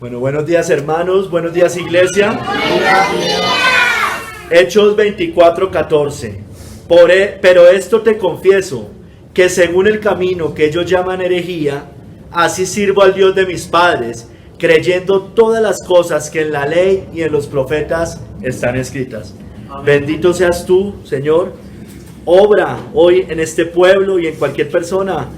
Bueno, buenos días hermanos, buenos días iglesia. Hechos 24:14. Pero esto te confieso, que según el camino que ellos llaman herejía, así sirvo al Dios de mis padres, creyendo todas las cosas que en la ley y en los profetas están escritas. Amén. Bendito seas tú, Señor. Obra hoy en este pueblo y en cualquier persona,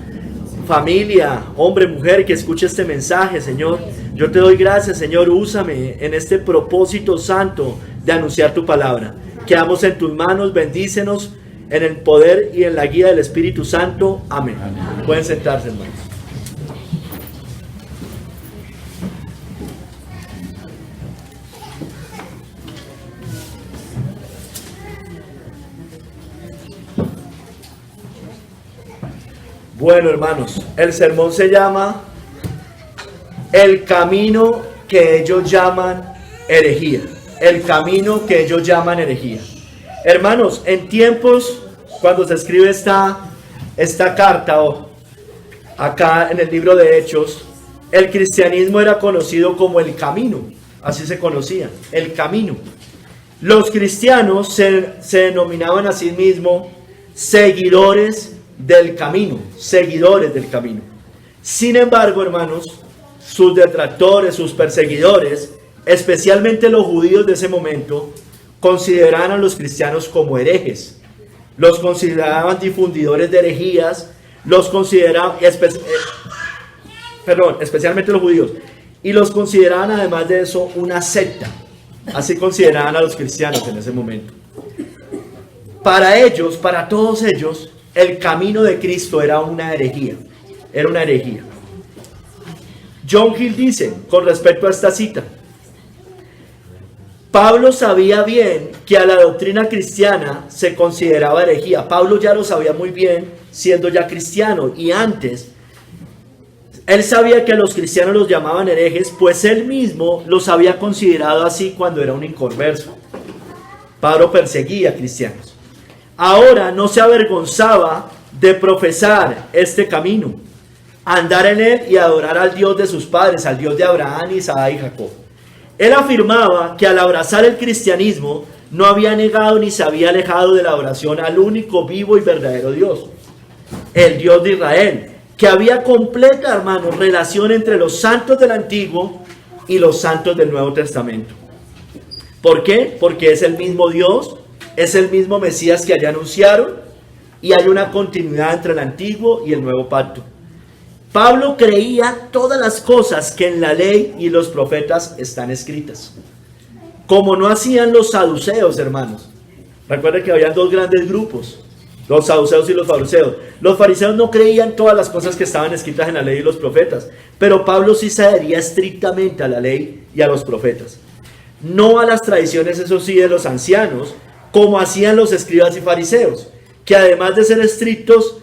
familia, hombre, mujer que escuche este mensaje, Señor. Yo te doy gracias, Señor. Úsame en este propósito santo de anunciar tu palabra. Quedamos en tus manos, bendícenos en el poder y en la guía del Espíritu Santo. Amén. Amén. Pueden sentarse, hermanos. Bueno, hermanos, el sermón se llama El camino que ellos llaman herejía. El camino que ellos llaman herejía. Hermanos, en tiempos cuando se escribe esta carta acá en el libro de Hechos, el cristianismo era conocido como el camino. Así se conocía, el camino. Los cristianos se denominaban a sí mismos seguidores del camino, seguidores del camino. Sin embargo, hermanos, sus detractores, sus perseguidores, especialmente los judíos de ese momento, consideraban a los cristianos como herejes, los consideraban difundidores de herejías, los consideraban, especialmente los judíos, y los consideraban además de eso una secta. Así consideraban a los cristianos en ese momento. Para ellos, para todos ellos, el camino de Cristo era una herejía. Era una herejía. John Gill dice, con respecto a esta cita, Pablo sabía bien que a la doctrina cristiana se consideraba herejía. Pablo ya lo sabía muy bien, siendo ya cristiano. Y antes, él sabía que a los cristianos los llamaban herejes, pues él mismo los había considerado así cuando era un inconverso. Pablo perseguía a cristianos. Ahora no se avergonzaba de profesar este camino, andar en él y adorar al Dios de sus padres, al Dios de Abraham, Isaac y Jacob. Él afirmaba que al abrazar el cristianismo no había negado ni se había alejado de la adoración al único vivo y verdadero Dios, el Dios de Israel, que había completa, hermanos, relación entre los santos del Antiguo y los santos del Nuevo Testamento. ¿Por qué? Porque es el mismo Dios, es el mismo Mesías que allá anunciaron y hay una continuidad entre el Antiguo y el Nuevo Pacto. Pablo creía todas las cosas que en la ley y los profetas están escritas, como no hacían los saduceos, hermanos. Recuerden que habían dos grandes grupos, los saduceos y los fariseos. Los fariseos no creían todas las cosas que estaban escritas en la ley y los profetas, pero Pablo sí se adhería estrictamente a la ley y a los profetas. No a las tradiciones, eso sí, de los ancianos, como hacían los escribas y fariseos, que además de ser estrictos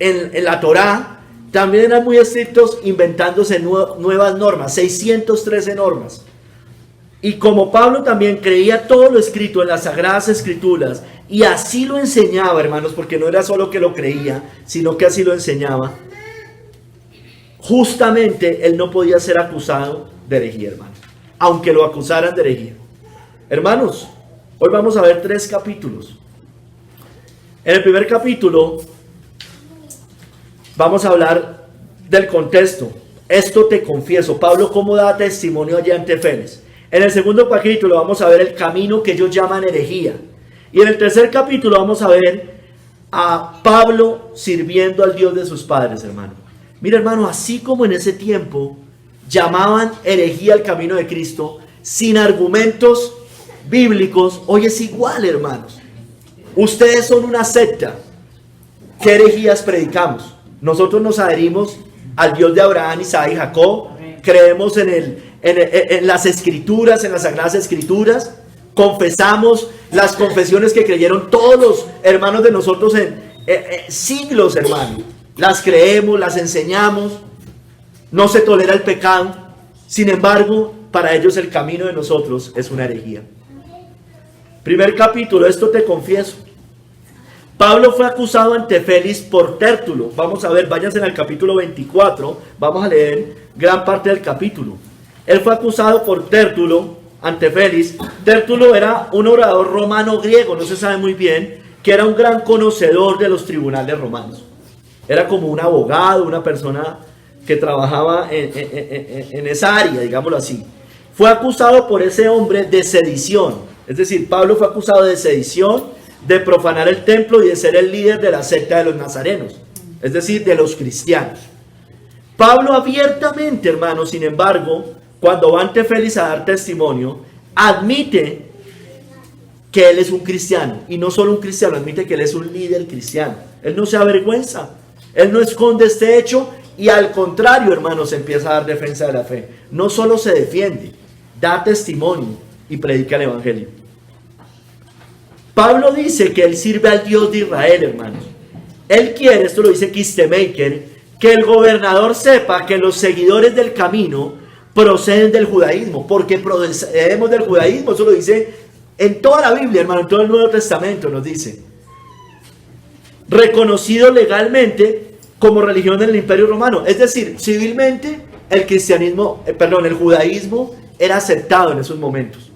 en la Torá, también eran muy estrictos inventándose nuevas normas, 613 normas. Y como Pablo también creía todo lo escrito en las Sagradas Escrituras, y así lo enseñaba, hermanos, porque no era solo que lo creía, sino que así lo enseñaba, justamente él no podía ser acusado de herejía, hermanos, aunque lo acusaran de herejía. Hermanos, hoy vamos a ver 3 capítulos. En el primer capítulo vamos a hablar del contexto. Esto te confieso. Pablo, cómo da testimonio allá ante Félix. En el segundo capítulo vamos a ver el camino que ellos llaman herejía. Y en el tercer capítulo vamos a ver a Pablo sirviendo al Dios de sus padres, hermano. Mira, hermano, así como en ese tiempo llamaban herejía al camino de Cristo, sin argumentos bíblicos, hoy es igual, hermanos. Ustedes son una secta. ¿Qué herejías predicamos? Nosotros nos adherimos al Dios de Abraham, Isaac y Jacob. Creemos en las escrituras, en las sagradas escrituras. Confesamos las confesiones que creyeron todos los hermanos de nosotros en siglos, hermanos. Las creemos, las enseñamos. No se tolera el pecado. Sin embargo, para ellos el camino de nosotros es una herejía. Primer capítulo, esto te confieso. Pablo fue acusado ante Félix por Tértulo. Vamos a ver, váyanse al capítulo 24. Vamos a leer gran parte del capítulo. Él fue acusado por Tértulo ante Félix. Tértulo era un orador romano griego, no se sabe muy bien, que era un gran conocedor de los tribunales romanos. Era como un abogado, una persona que trabajaba en esa área, digámoslo así. Fue acusado por ese hombre de sedición. Es decir, Pablo fue acusado de sedición, de profanar el templo y de ser el líder de la secta de los nazarenos. Es decir, de los cristianos. Pablo abiertamente, hermanos, sin embargo, cuando va ante Félix a dar testimonio, admite que él es un cristiano. Y no solo un cristiano, admite que él es un líder cristiano. Él no se avergüenza. Él no esconde este hecho y al contrario, hermanos, empieza a dar defensa de la fe. No solo se defiende, da testimonio y predica el evangelio. Pablo dice que él sirve al Dios de Israel, hermanos. Él quiere, esto lo dice Kistemaker, que el gobernador sepa que los seguidores del camino proceden del judaísmo, porque procedemos del judaísmo. Eso lo dice en toda la Biblia, hermano, en todo el Nuevo Testamento nos dice. Reconocido legalmente como religión del Imperio Romano. Es decir, civilmente el el judaísmo era aceptado en esos momentos.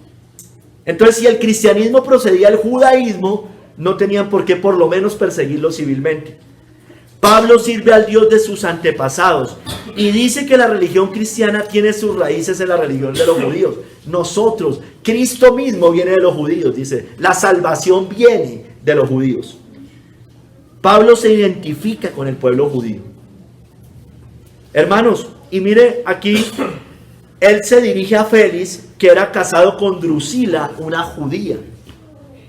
Entonces, si el cristianismo procedía del judaísmo, no tenían por qué por lo menos perseguirlo civilmente. Pablo sirve al Dios de sus antepasados y dice que la religión cristiana tiene sus raíces en la religión de los judíos. Nosotros, Cristo mismo viene de los judíos, dice, la salvación viene de los judíos. Pablo se identifica con el pueblo judío. Hermanos, y mire aquí, él se dirige a Félix, que era casado con Drusila, una judía,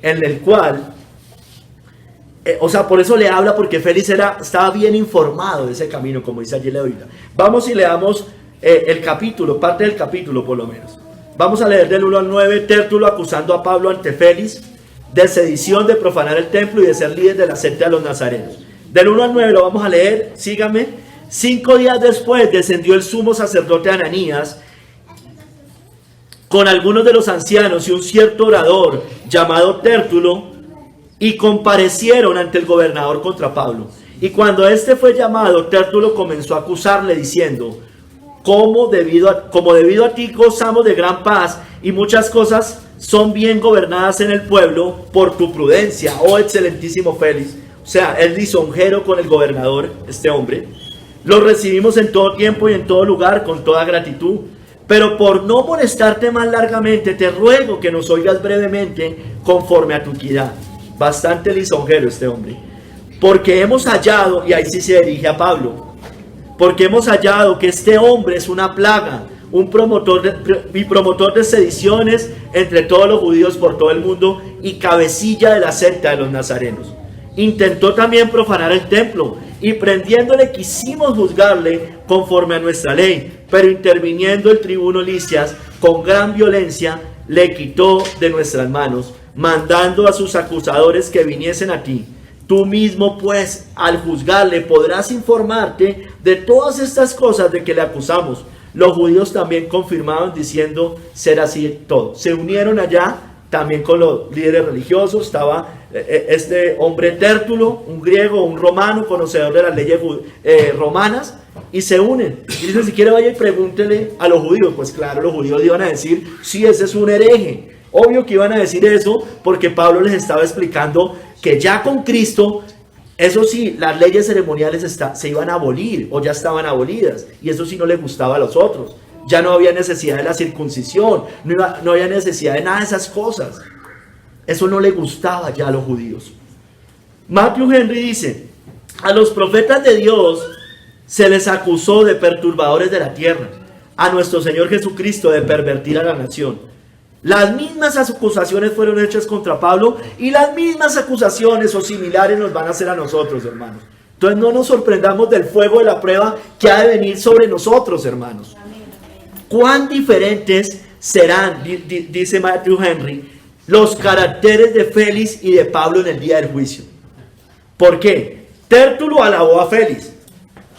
en el cual, por eso le habla, porque Félix estaba bien informado de ese camino, como dice allí la Biblia. Vamos y leamos el capítulo, parte del capítulo por lo menos. Vamos a leer del 1 al 9, Tértulo acusando a Pablo ante Félix de sedición, de profanar el templo y de ser líder de la secta de los nazarenos. Del 1 al 9 lo vamos a leer, síganme. 5 días después descendió el sumo sacerdote Ananías con algunos de los ancianos y un cierto orador llamado Tértulo, y comparecieron ante el gobernador contra Pablo. Y cuando éste fue llamado, Tértulo comenzó a acusarle diciendo: como debido a ti gozamos de gran paz y muchas cosas son bien gobernadas en el pueblo por tu prudencia, oh excelentísimo Félix. O sea, es lisonjero con el gobernador, este hombre. Lo recibimos en todo tiempo y en todo lugar con toda gratitud. Pero por no molestarte más largamente, te ruego que nos oigas brevemente conforme a tu equidad. Bastante lisonjero este hombre. Porque hemos hallado, y ahí sí se dirige a Pablo, porque hemos hallado que este hombre es una plaga, un promotor de sediciones entre todos los judíos por todo el mundo y cabecilla de la secta de los nazarenos. Intentó también profanar el templo y prendiéndole quisimos juzgarle conforme a nuestra ley, pero interviniendo el tribuno Licias con gran violencia le quitó de nuestras manos, mandando a sus acusadores que viniesen a ti. Tú mismo pues al juzgarle podrás informarte de todas estas cosas de que le acusamos. Los judíos también confirmaban diciendo ser así todo. Se unieron allá también con los líderes religiosos. Estaba este hombre Tértulo, un griego, un romano, conocedor de las leyes romanas, y se unen. Y dicen: si quiere vaya y pregúntele a los judíos. Pues claro, los judíos iban a decir: sí, ese es un hereje. Obvio que iban a decir eso porque Pablo les estaba explicando que ya con Cristo, eso sí, las leyes ceremoniales se iban a abolir o ya estaban abolidas, y eso sí no les gustaba a los otros. Ya no había necesidad de la circuncisión, no había necesidad de nada de esas cosas. Eso no le gustaba ya a los judíos. Matthew Henry dice: a los profetas de Dios se les acusó de perturbadores de la tierra, a nuestro Señor Jesucristo de pervertir a la nación. Las mismas acusaciones fueron hechas contra Pablo y las mismas acusaciones o similares nos van a hacer a nosotros, hermanos. Entonces no nos sorprendamos del fuego de la prueba que ha de venir sobre nosotros, hermanos. ¿Cuán diferentes serán, dice Matthew Henry, los caracteres de Félix y de Pablo en el día del juicio? ¿Por qué? Tértulo alabó a Félix,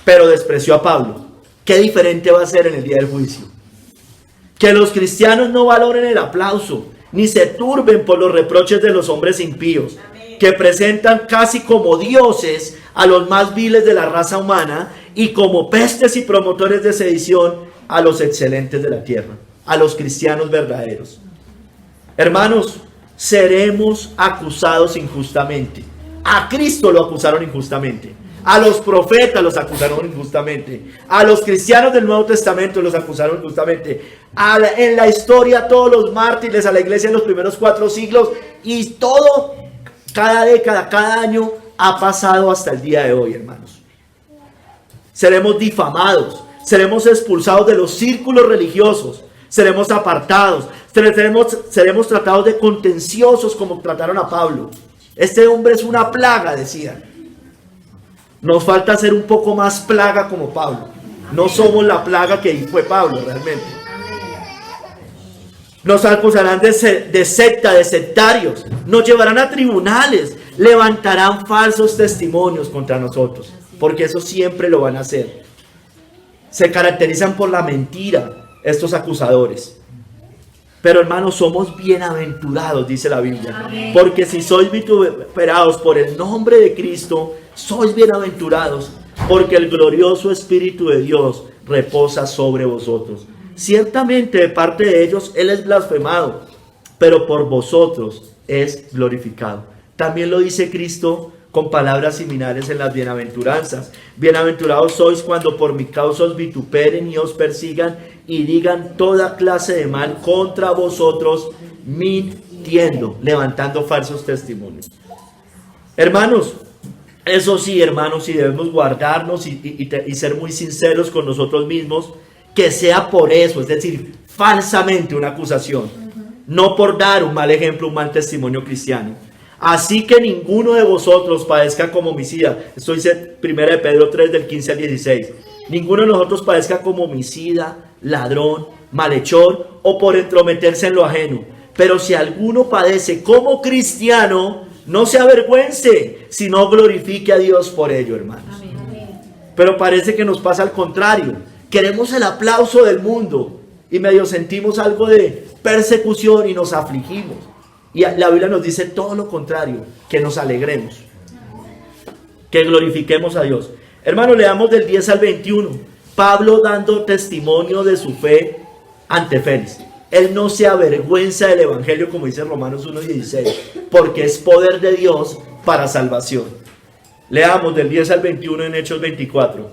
pero despreció a Pablo. ¿Qué diferente va a ser en el día del juicio? Que los cristianos no valoren el aplauso, ni se turben por los reproches de los hombres impíos, que presentan casi como dioses a los más viles de la raza humana y como pestes y promotores de sedición, a los excelentes de la tierra, a los cristianos verdaderos. Hermanos, seremos acusados injustamente. A Cristo lo acusaron injustamente. A los profetas los acusaron injustamente. A los cristianos del Nuevo Testamento los acusaron injustamente. En la historia, todos los mártires a la iglesia en los primeros 4 siglos. Y todo, cada década, cada año, ha pasado hasta el día de hoy, hermanos. Seremos difamados. Seremos expulsados de los círculos religiosos. Seremos apartados. Seremos tratados de contenciosos como trataron a Pablo. Este hombre es una plaga, decían. Nos falta ser un poco más plaga como Pablo. No somos la plaga que fue Pablo realmente. Nos acusarán de secta, de sectarios. Nos llevarán a tribunales. Levantarán falsos testimonios contra nosotros. Porque eso siempre lo van a hacer. Se caracterizan por la mentira estos acusadores. Pero hermanos, somos bienaventurados, dice la Biblia. Amén. Porque si sois vituperados por el nombre de Cristo, sois bienaventurados, porque el glorioso Espíritu de Dios reposa sobre vosotros. Ciertamente de parte de ellos Él es blasfemado, pero por vosotros es glorificado. También lo dice Cristo con palabras similares en las bienaventuranzas. Bienaventurados sois cuando por mi causa os vituperen y os persigan y digan toda clase de mal contra vosotros, mintiendo, levantando falsos testimonios. Hermanos, eso sí, hermanos, y debemos guardarnos y ser muy sinceros con nosotros mismos, que sea por eso, es decir, falsamente una acusación, no por dar un mal ejemplo, un mal testimonio cristiano. Así que ninguno de vosotros padezca como homicida. Esto dice 1 de Pedro 3 del 15 al 16. Ninguno de nosotros padezca como homicida, ladrón, malhechor o por entrometerse en lo ajeno. Pero si alguno padece como cristiano, no se avergüence, sino glorifique a Dios por ello, hermanos. Amén. Pero parece que nos pasa al contrario. Queremos el aplauso del mundo y medio sentimos algo de persecución y nos afligimos. Y la Biblia nos dice todo lo contrario, que nos alegremos, que glorifiquemos a Dios. Hermanos, leamos del 10 al 21. Pablo dando testimonio de su fe ante Félix. Él no se avergüenza del evangelio, como dice Romanos 1:16, porque es poder de Dios para salvación. Leamos del 10 al 21 en Hechos 24.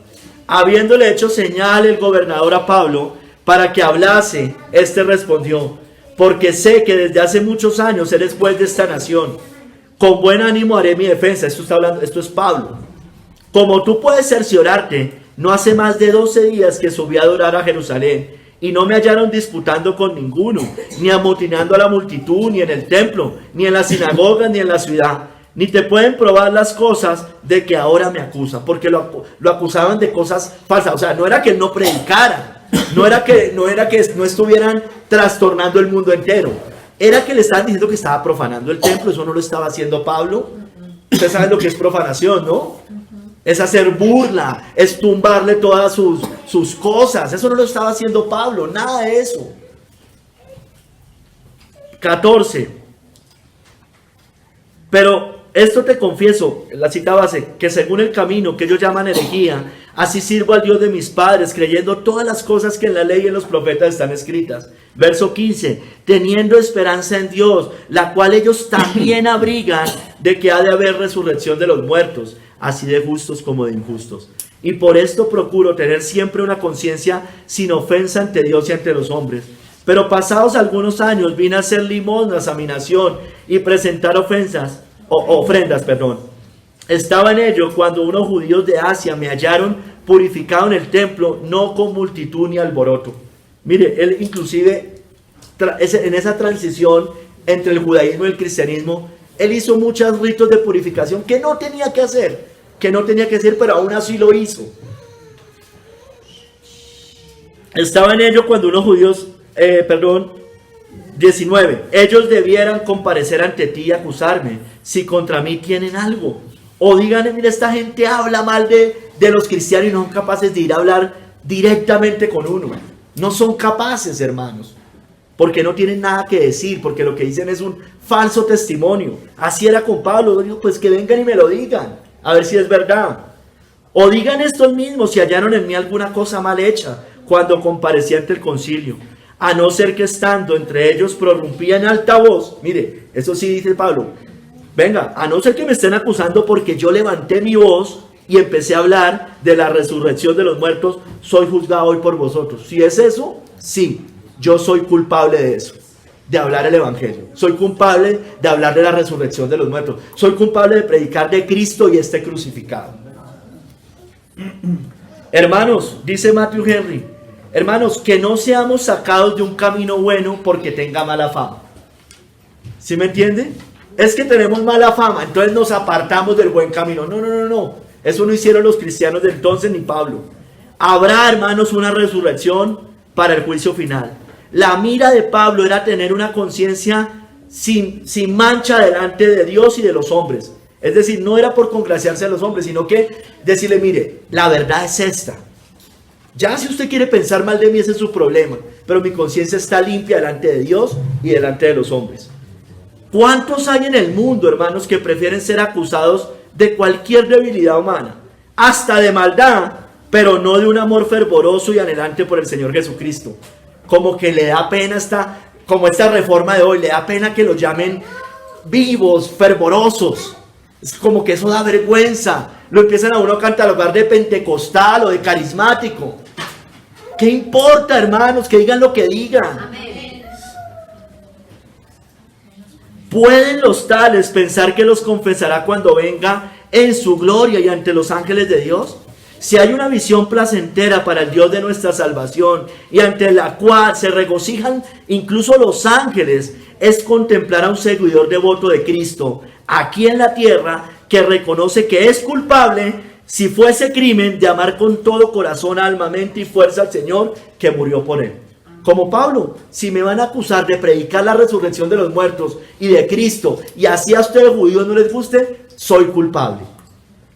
Habiéndole hecho señal el gobernador a Pablo para que hablase, este respondió: porque sé que desde hace muchos años eres juez de esta nación. Con buen ánimo haré mi defensa. Esto es Pablo. Como tú puedes cerciorarte, no hace más de 12 días que subí a adorar a Jerusalén, y no me hallaron disputando con ninguno, ni amotinando a la multitud, ni en el templo, ni en la sinagoga, ni en la ciudad. Ni te pueden probar las cosas de que ahora me acusan, porque lo acusaban de cosas falsas. O sea, no era que él no predicara. No era que no estuvieran trastornando el mundo entero. Era que le estaban diciendo que estaba profanando el templo. Eso no lo estaba haciendo Pablo. Ustedes saben lo que es profanación, ¿no? Es hacer burla, es tumbarle todas sus cosas. Eso no lo estaba haciendo Pablo, nada de eso. 14. Pero esto te confieso, la cita base, que según el camino que ellos llaman herejía, así sirvo al Dios de mis padres, creyendo todas las cosas que en la ley y en los profetas están escritas. Verso 15, teniendo esperanza en Dios, la cual ellos también abrigan, de que ha de haber resurrección de los muertos, así de justos como de injustos. Y por esto procuro tener siempre una conciencia sin ofensa ante Dios y ante los hombres. Pero pasados algunos años vine a hacer limosnas a mi nación y presentar ofrendas. Estaba en ello cuando unos judíos de Asia me hallaron purificado en el templo, no con multitud ni alboroto. Mire, él inclusive en esa transición entre el judaísmo y el cristianismo, él hizo muchos ritos de purificación que no tenía que hacer, pero aún así lo hizo. Estaba en ello cuando unos judíos, 19, ellos debieran comparecer ante ti y acusarme, si contra mí tienen algo. O díganle, mira, esta gente habla mal de los cristianos y no son capaces de ir a hablar directamente con uno. No son capaces, hermanos, porque no tienen nada que decir, porque lo que dicen es un falso testimonio. Así era con Pablo. Digo, pues que vengan y me lo digan, a ver si es verdad. O digan estos mismos si hallaron en mí alguna cosa mal hecha, cuando comparecía ante el concilio, a no ser que estando entre ellos prorrumpía en alta voz. Mire, eso sí dice Pablo. Venga, a no ser que me estén acusando porque yo levanté mi voz y empecé a hablar de la resurrección de los muertos, soy juzgado hoy por vosotros. Si es eso, sí, yo soy culpable de eso, de hablar el evangelio. Soy culpable de hablar de la resurrección de los muertos. Soy culpable de predicar de Cristo y este crucificado. Hermanos, dice Matthew Henry, hermanos, que no seamos sacados de un camino bueno porque tenga mala fama. ¿Sí me entiende? Es que tenemos mala fama, entonces nos apartamos del buen camino. No. Eso no hicieron los cristianos de entonces ni Pablo. Habrá, hermanos, una resurrección para el juicio final. La mira de Pablo era tener una conciencia sin mancha delante de Dios y de los hombres. Es decir, no era por congraciarse a los hombres, sino que decirle, mire, la verdad es esta. Ya si usted quiere pensar mal de mí, ese es su problema. Pero mi conciencia está limpia delante de Dios y delante de los hombres. ¿Cuántos hay en el mundo, hermanos, que prefieren ser acusados de cualquier debilidad humana, hasta de maldad, pero no de un amor fervoroso y anhelante por el Señor Jesucristo? Como que le da pena como esta reforma de hoy, le da pena que los llamen vivos, fervorosos. Es como que eso da vergüenza. Lo empiezan a uno a catalogar de pentecostal o de carismático. ¿Qué importa, hermanos? Que digan lo que digan. Amén. ¿Pueden los tales pensar que los confesará cuando venga en su gloria y ante los ángeles de Dios? Si hay una visión placentera para el Dios de nuestra salvación y ante la cual se regocijan incluso los ángeles, es contemplar a un seguidor devoto de Cristo aquí en la tierra que reconoce que es culpable, si fuese crimen, de amar con todo corazón, alma, mente y fuerza al Señor que murió por él. Como Pablo, si me van a acusar de predicar la resurrección de los muertos y de Cristo, y así a ustedes judíos no les guste, soy culpable.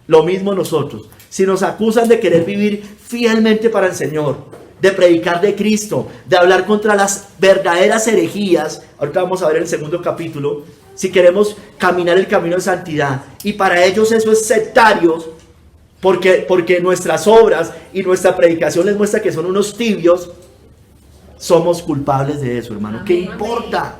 Lo mismo nosotros. Si nos acusan de querer vivir fielmente para el Señor, de predicar de Cristo, de hablar contra las verdaderas herejías, ahorita vamos a ver en el segundo capítulo, si queremos caminar el camino de santidad, y para ellos eso es sectarios, porque nuestras obras y nuestra predicación les muestra que son unos tibios, somos culpables de eso, hermano. ¿Qué importa?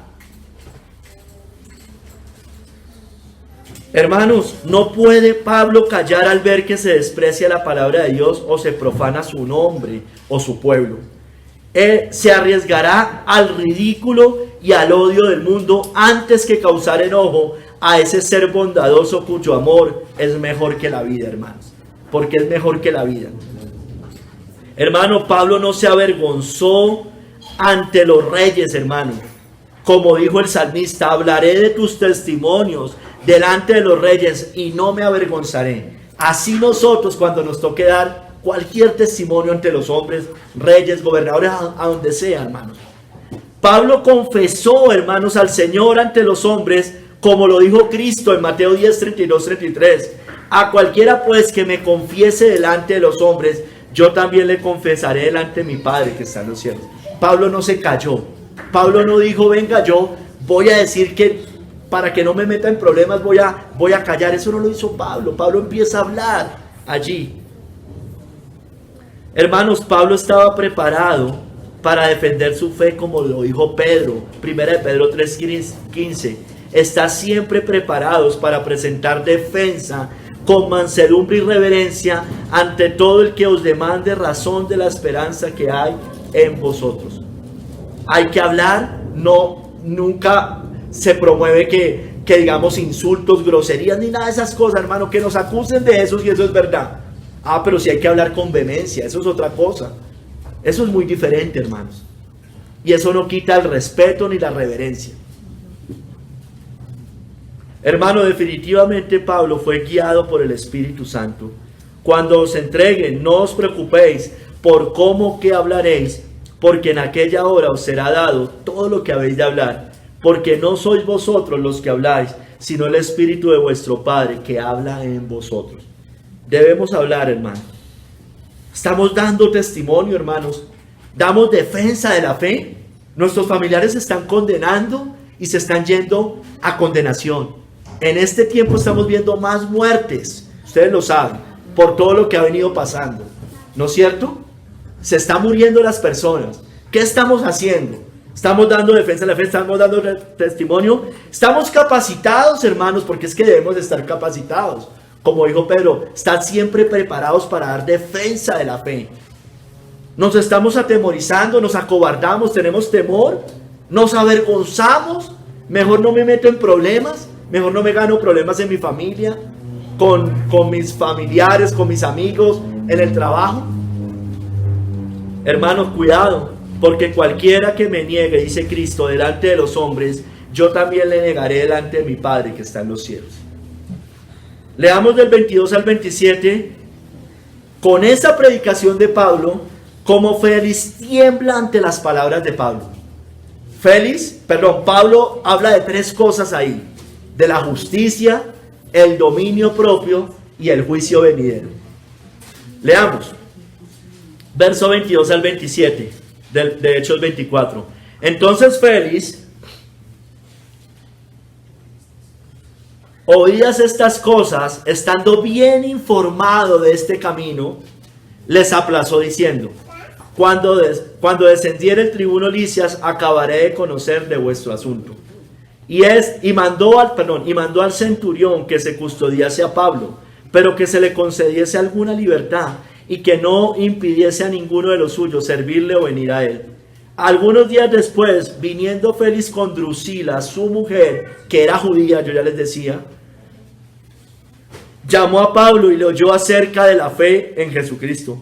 Hermanos, no puede Pablo callar al ver que se desprecia la palabra de Dios o se profana su nombre o su pueblo. Él se arriesgará al ridículo y al odio del mundo antes que causar enojo a ese ser bondadoso cuyo amor es mejor que la vida, hermanos. Porque es mejor que la vida. Hermano, Pablo no se avergonzó ante los reyes, hermano. Como dijo el salmista, hablaré de tus testimonios delante de los reyes y no me avergonzaré. Así nosotros, cuando nos toque dar cualquier testimonio ante los hombres, reyes, gobernadores, a donde sea, hermanos. Pablo confesó, hermanos, al Señor ante los hombres, como lo dijo Cristo en Mateo 10, 32, 33. A cualquiera pues que me confiese delante de los hombres, yo también le confesaré delante de mi Padre que está en los cielos. Pablo no se calló. Pablo no dijo, venga, yo voy a decir que para que no me meta en problemas voy a callar. Eso no lo hizo Pablo. Pablo empieza a hablar allí. Hermanos, Pablo estaba preparado para defender su fe, como lo dijo Pedro. Primera de Pedro 3:15. Está siempre preparados para presentar defensa con mansedumbre y reverencia ante todo el que os demande razón de la esperanza que hay en vosotros. Hay que hablar, nunca se promueve que digamos insultos, groserías, ni nada de esas cosas, hermano, que nos acusen de eso y eso es verdad. Pero si hay que hablar con vehemencia, eso es otra cosa. Eso es muy diferente, hermanos. Y eso no quita el respeto ni la reverencia. Hermano, definitivamente Pablo fue guiado por el Espíritu Santo. Cuando os entreguen, no os preocupéis por cómo que hablaréis, porque en aquella hora os será dado todo lo que habéis de hablar, porque no sois vosotros los que habláis, sino el Espíritu de vuestro Padre que habla en vosotros. Debemos hablar, hermano. Estamos dando testimonio, hermanos. Damos defensa de la fe. Nuestros familiares se están condenando y se están yendo a condenación. En este tiempo estamos viendo más muertes, ustedes lo saben, por todo lo que ha venido pasando, ¿no es cierto? Se están muriendo las personas. ¿Qué estamos haciendo? Estamos dando defensa de la fe, estamos dando testimonio. Estamos capacitados, hermanos, porque es que debemos estar capacitados. Como dijo Pedro, están siempre preparados para dar defensa de la fe. Nos estamos atemorizando, nos acobardamos, tenemos temor, nos avergonzamos. Mejor no me meto en problemas, mejor no me gano problemas en mi familia, con mis familiares, con mis amigos, en el trabajo. Hermanos, cuidado, porque cualquiera que me niegue, dice Cristo, delante de los hombres, yo también le negaré delante de mi Padre que está en los cielos. Leamos del 22 al 27, con esa predicación de Pablo, cómo Félix tiembla ante las palabras de Pablo. Pablo habla de tres cosas ahí: de la justicia, el dominio propio y el juicio venidero. Leamos, verso 22 al 27, de Hechos 24. Entonces Félix, oídas estas cosas, estando bien informado de este camino, les aplazó diciendo: cuando descendiere el tribuno Lisias, acabaré de conocer de vuestro asunto. Y mandó al centurión que se custodiase a Pablo, pero que se le concediese alguna libertad, y que no impidiese a ninguno de los suyos servirle o venir a él. Algunos días después, viniendo Félix con Drusila, su mujer, que era judía, yo ya les decía, llamó a Pablo y le oyó acerca de la fe en Jesucristo.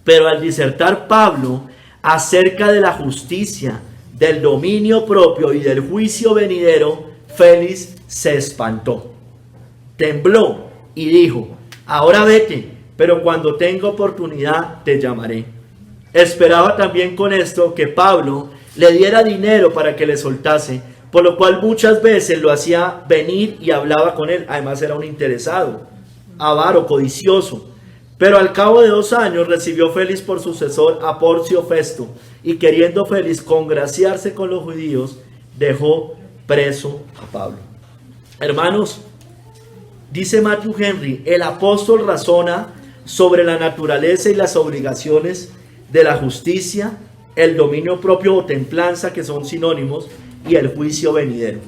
Pero al disertar Pablo acerca de la justicia, del dominio propio y del juicio venidero, Félix se espantó, tembló y dijo: ahora vete, pero cuando tenga oportunidad te llamaré. Esperaba también con esto que Pablo le diera dinero para que le soltase, por lo cual muchas veces lo hacía venir y hablaba con él. Además era un interesado, avaro, codicioso. Pero al cabo de 2 años recibió Félix por sucesor a Porcio Festo, y queriendo Félix congraciarse con los judíos, dejó preso a Pablo. Hermanos, dice Matthew Henry, el apóstol razona sobre la naturaleza y las obligaciones de la justicia, el dominio propio o templanza, que son sinónimos, y el juicio venidero,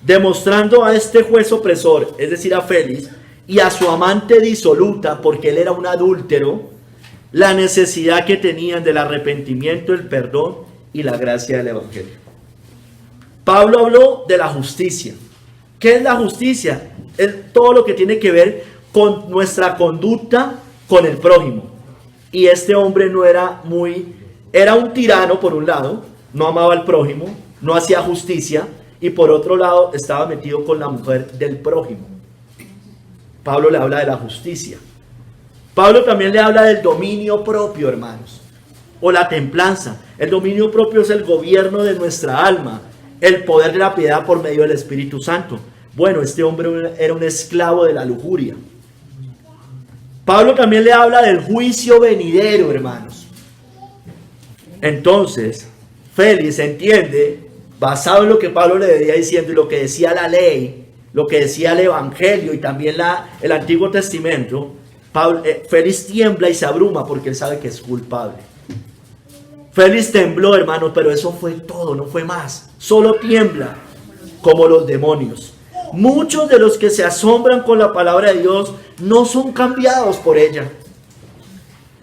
demostrando a este juez opresor, es decir, a Félix, y a su amante disoluta, porque él era un adúltero, la necesidad que tenían del arrepentimiento, el perdón y la gracia del evangelio. Pablo habló de la justicia. ¿Qué es la justicia? Es todo lo que tiene que ver con nuestra conducta con el prójimo. Y este hombre era un tirano por un lado, no amaba al prójimo, no hacía justicia, y por otro lado estaba metido con la mujer del prójimo. Pablo le habla de la justicia. Pablo también le habla del dominio propio, hermanos, o la templanza. El dominio propio es el gobierno de nuestra alma, el poder de la piedad por medio del Espíritu Santo. Bueno, este hombre era un esclavo de la lujuria. Pablo también le habla del juicio venidero, hermanos. Entonces, Félix entiende, basado en lo que Pablo le venía diciendo y lo que decía la ley, lo que decía el Evangelio y también el Antiguo Testamento, Félix tiembla y se abruma porque él sabe que es culpable. Félix tembló, hermano, pero eso fue todo, no fue más. Solo tiembla como los demonios. Muchos de los que se asombran con la palabra de Dios no son cambiados por ella.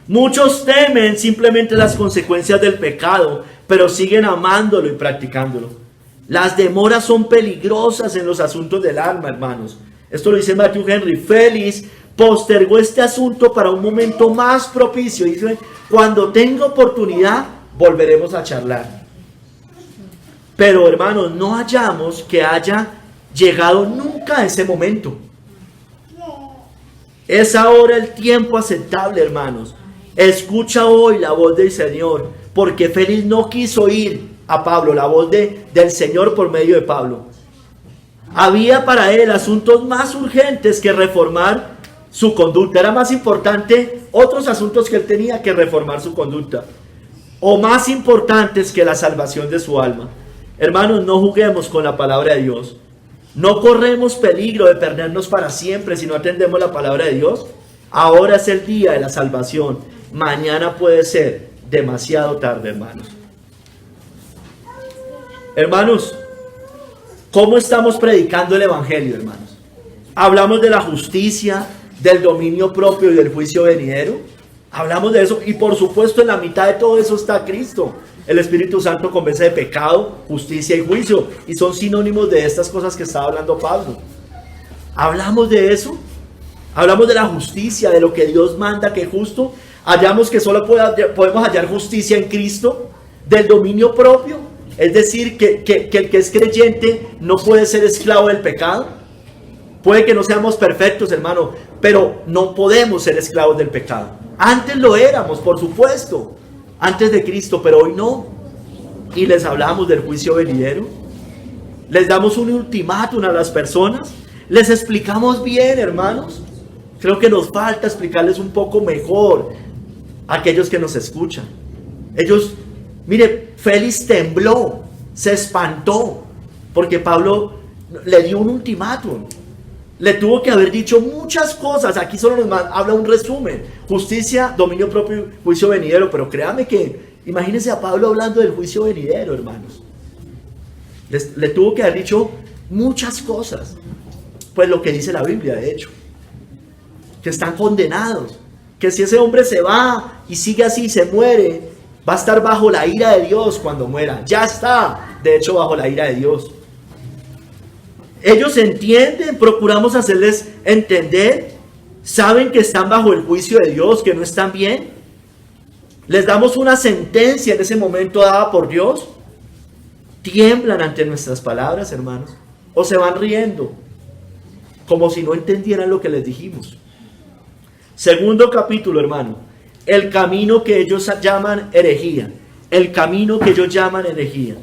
Muchos temen simplemente las consecuencias del pecado, pero siguen amándolo y practicándolo. Las demoras son peligrosas en los asuntos del alma, hermanos. Esto lo dice Matthew Henry. Félix postergó este asunto para un momento más propicio. Dice: cuando tenga oportunidad, volveremos a charlar. Pero, hermanos, no hallamos que haya llegado nunca a ese momento. Es ahora el tiempo aceptable, hermanos. Escucha hoy la voz del Señor, porque Félix no quiso ir a Pablo, la voz del Señor por medio de Pablo. Había para él asuntos más urgentes que reformar su conducta. Era más importante otros asuntos que él tenía que reformar su conducta, o más importantes que la salvación de su alma. Hermanos, no juguemos con la palabra de Dios. No corremos peligro de perdernos para siempre si no atendemos la palabra de Dios. Ahora es el día de la salvación. mañana puede ser demasiado tarde, hermanos. Hermanos, ¿cómo estamos predicando el evangelio, hermanos? Hablamos de la justicia, del dominio propio y del juicio venidero. Hablamos de eso, y por supuesto en la mitad de todo eso está Cristo. El Espíritu Santo convence de pecado, justicia y juicio, y son sinónimos de estas cosas que estaba hablando Pablo. Hablamos de eso, hablamos de la justicia, de lo que Dios manda que es justo. Hallamos que solo podemos hallar justicia en Cristo, del dominio propio, es decir, que el que es creyente no puede ser esclavo del pecado. Puede que no seamos perfectos, hermano, pero no podemos ser esclavos del pecado. Antes lo éramos, por supuesto, antes de Cristo, pero hoy no. Y les hablamos del juicio venidero. Les damos un ultimátum a las personas. Les explicamos bien, hermanos. Creo que nos falta explicarles un poco mejor a aquellos que nos escuchan. Ellos, mire, Félix tembló, se espantó, porque Pablo le dio un ultimátum. Le tuvo que haber dicho muchas cosas. Aquí solo nos habla un resumen: justicia, dominio propio, juicio venidero. Pero créame que, imagínense a Pablo hablando del juicio venidero, hermanos. Le tuvo que haber dicho muchas cosas. Pues lo que dice la Biblia, de hecho, que están condenados, que si ese hombre se va y sigue así y se muere, va a estar bajo la ira de Dios cuando muera. Ya está, de hecho, bajo la ira de Dios. Ellos entienden, procuramos hacerles entender, saben que están bajo el juicio de Dios, que no están bien. Les damos una sentencia en ese momento dada por Dios. Tiemblan ante nuestras palabras, hermanos, o se van riendo, como si no entendieran lo que les dijimos. Segundo capítulo, hermano, el camino que ellos llaman herejía. El camino que ellos llaman herejía.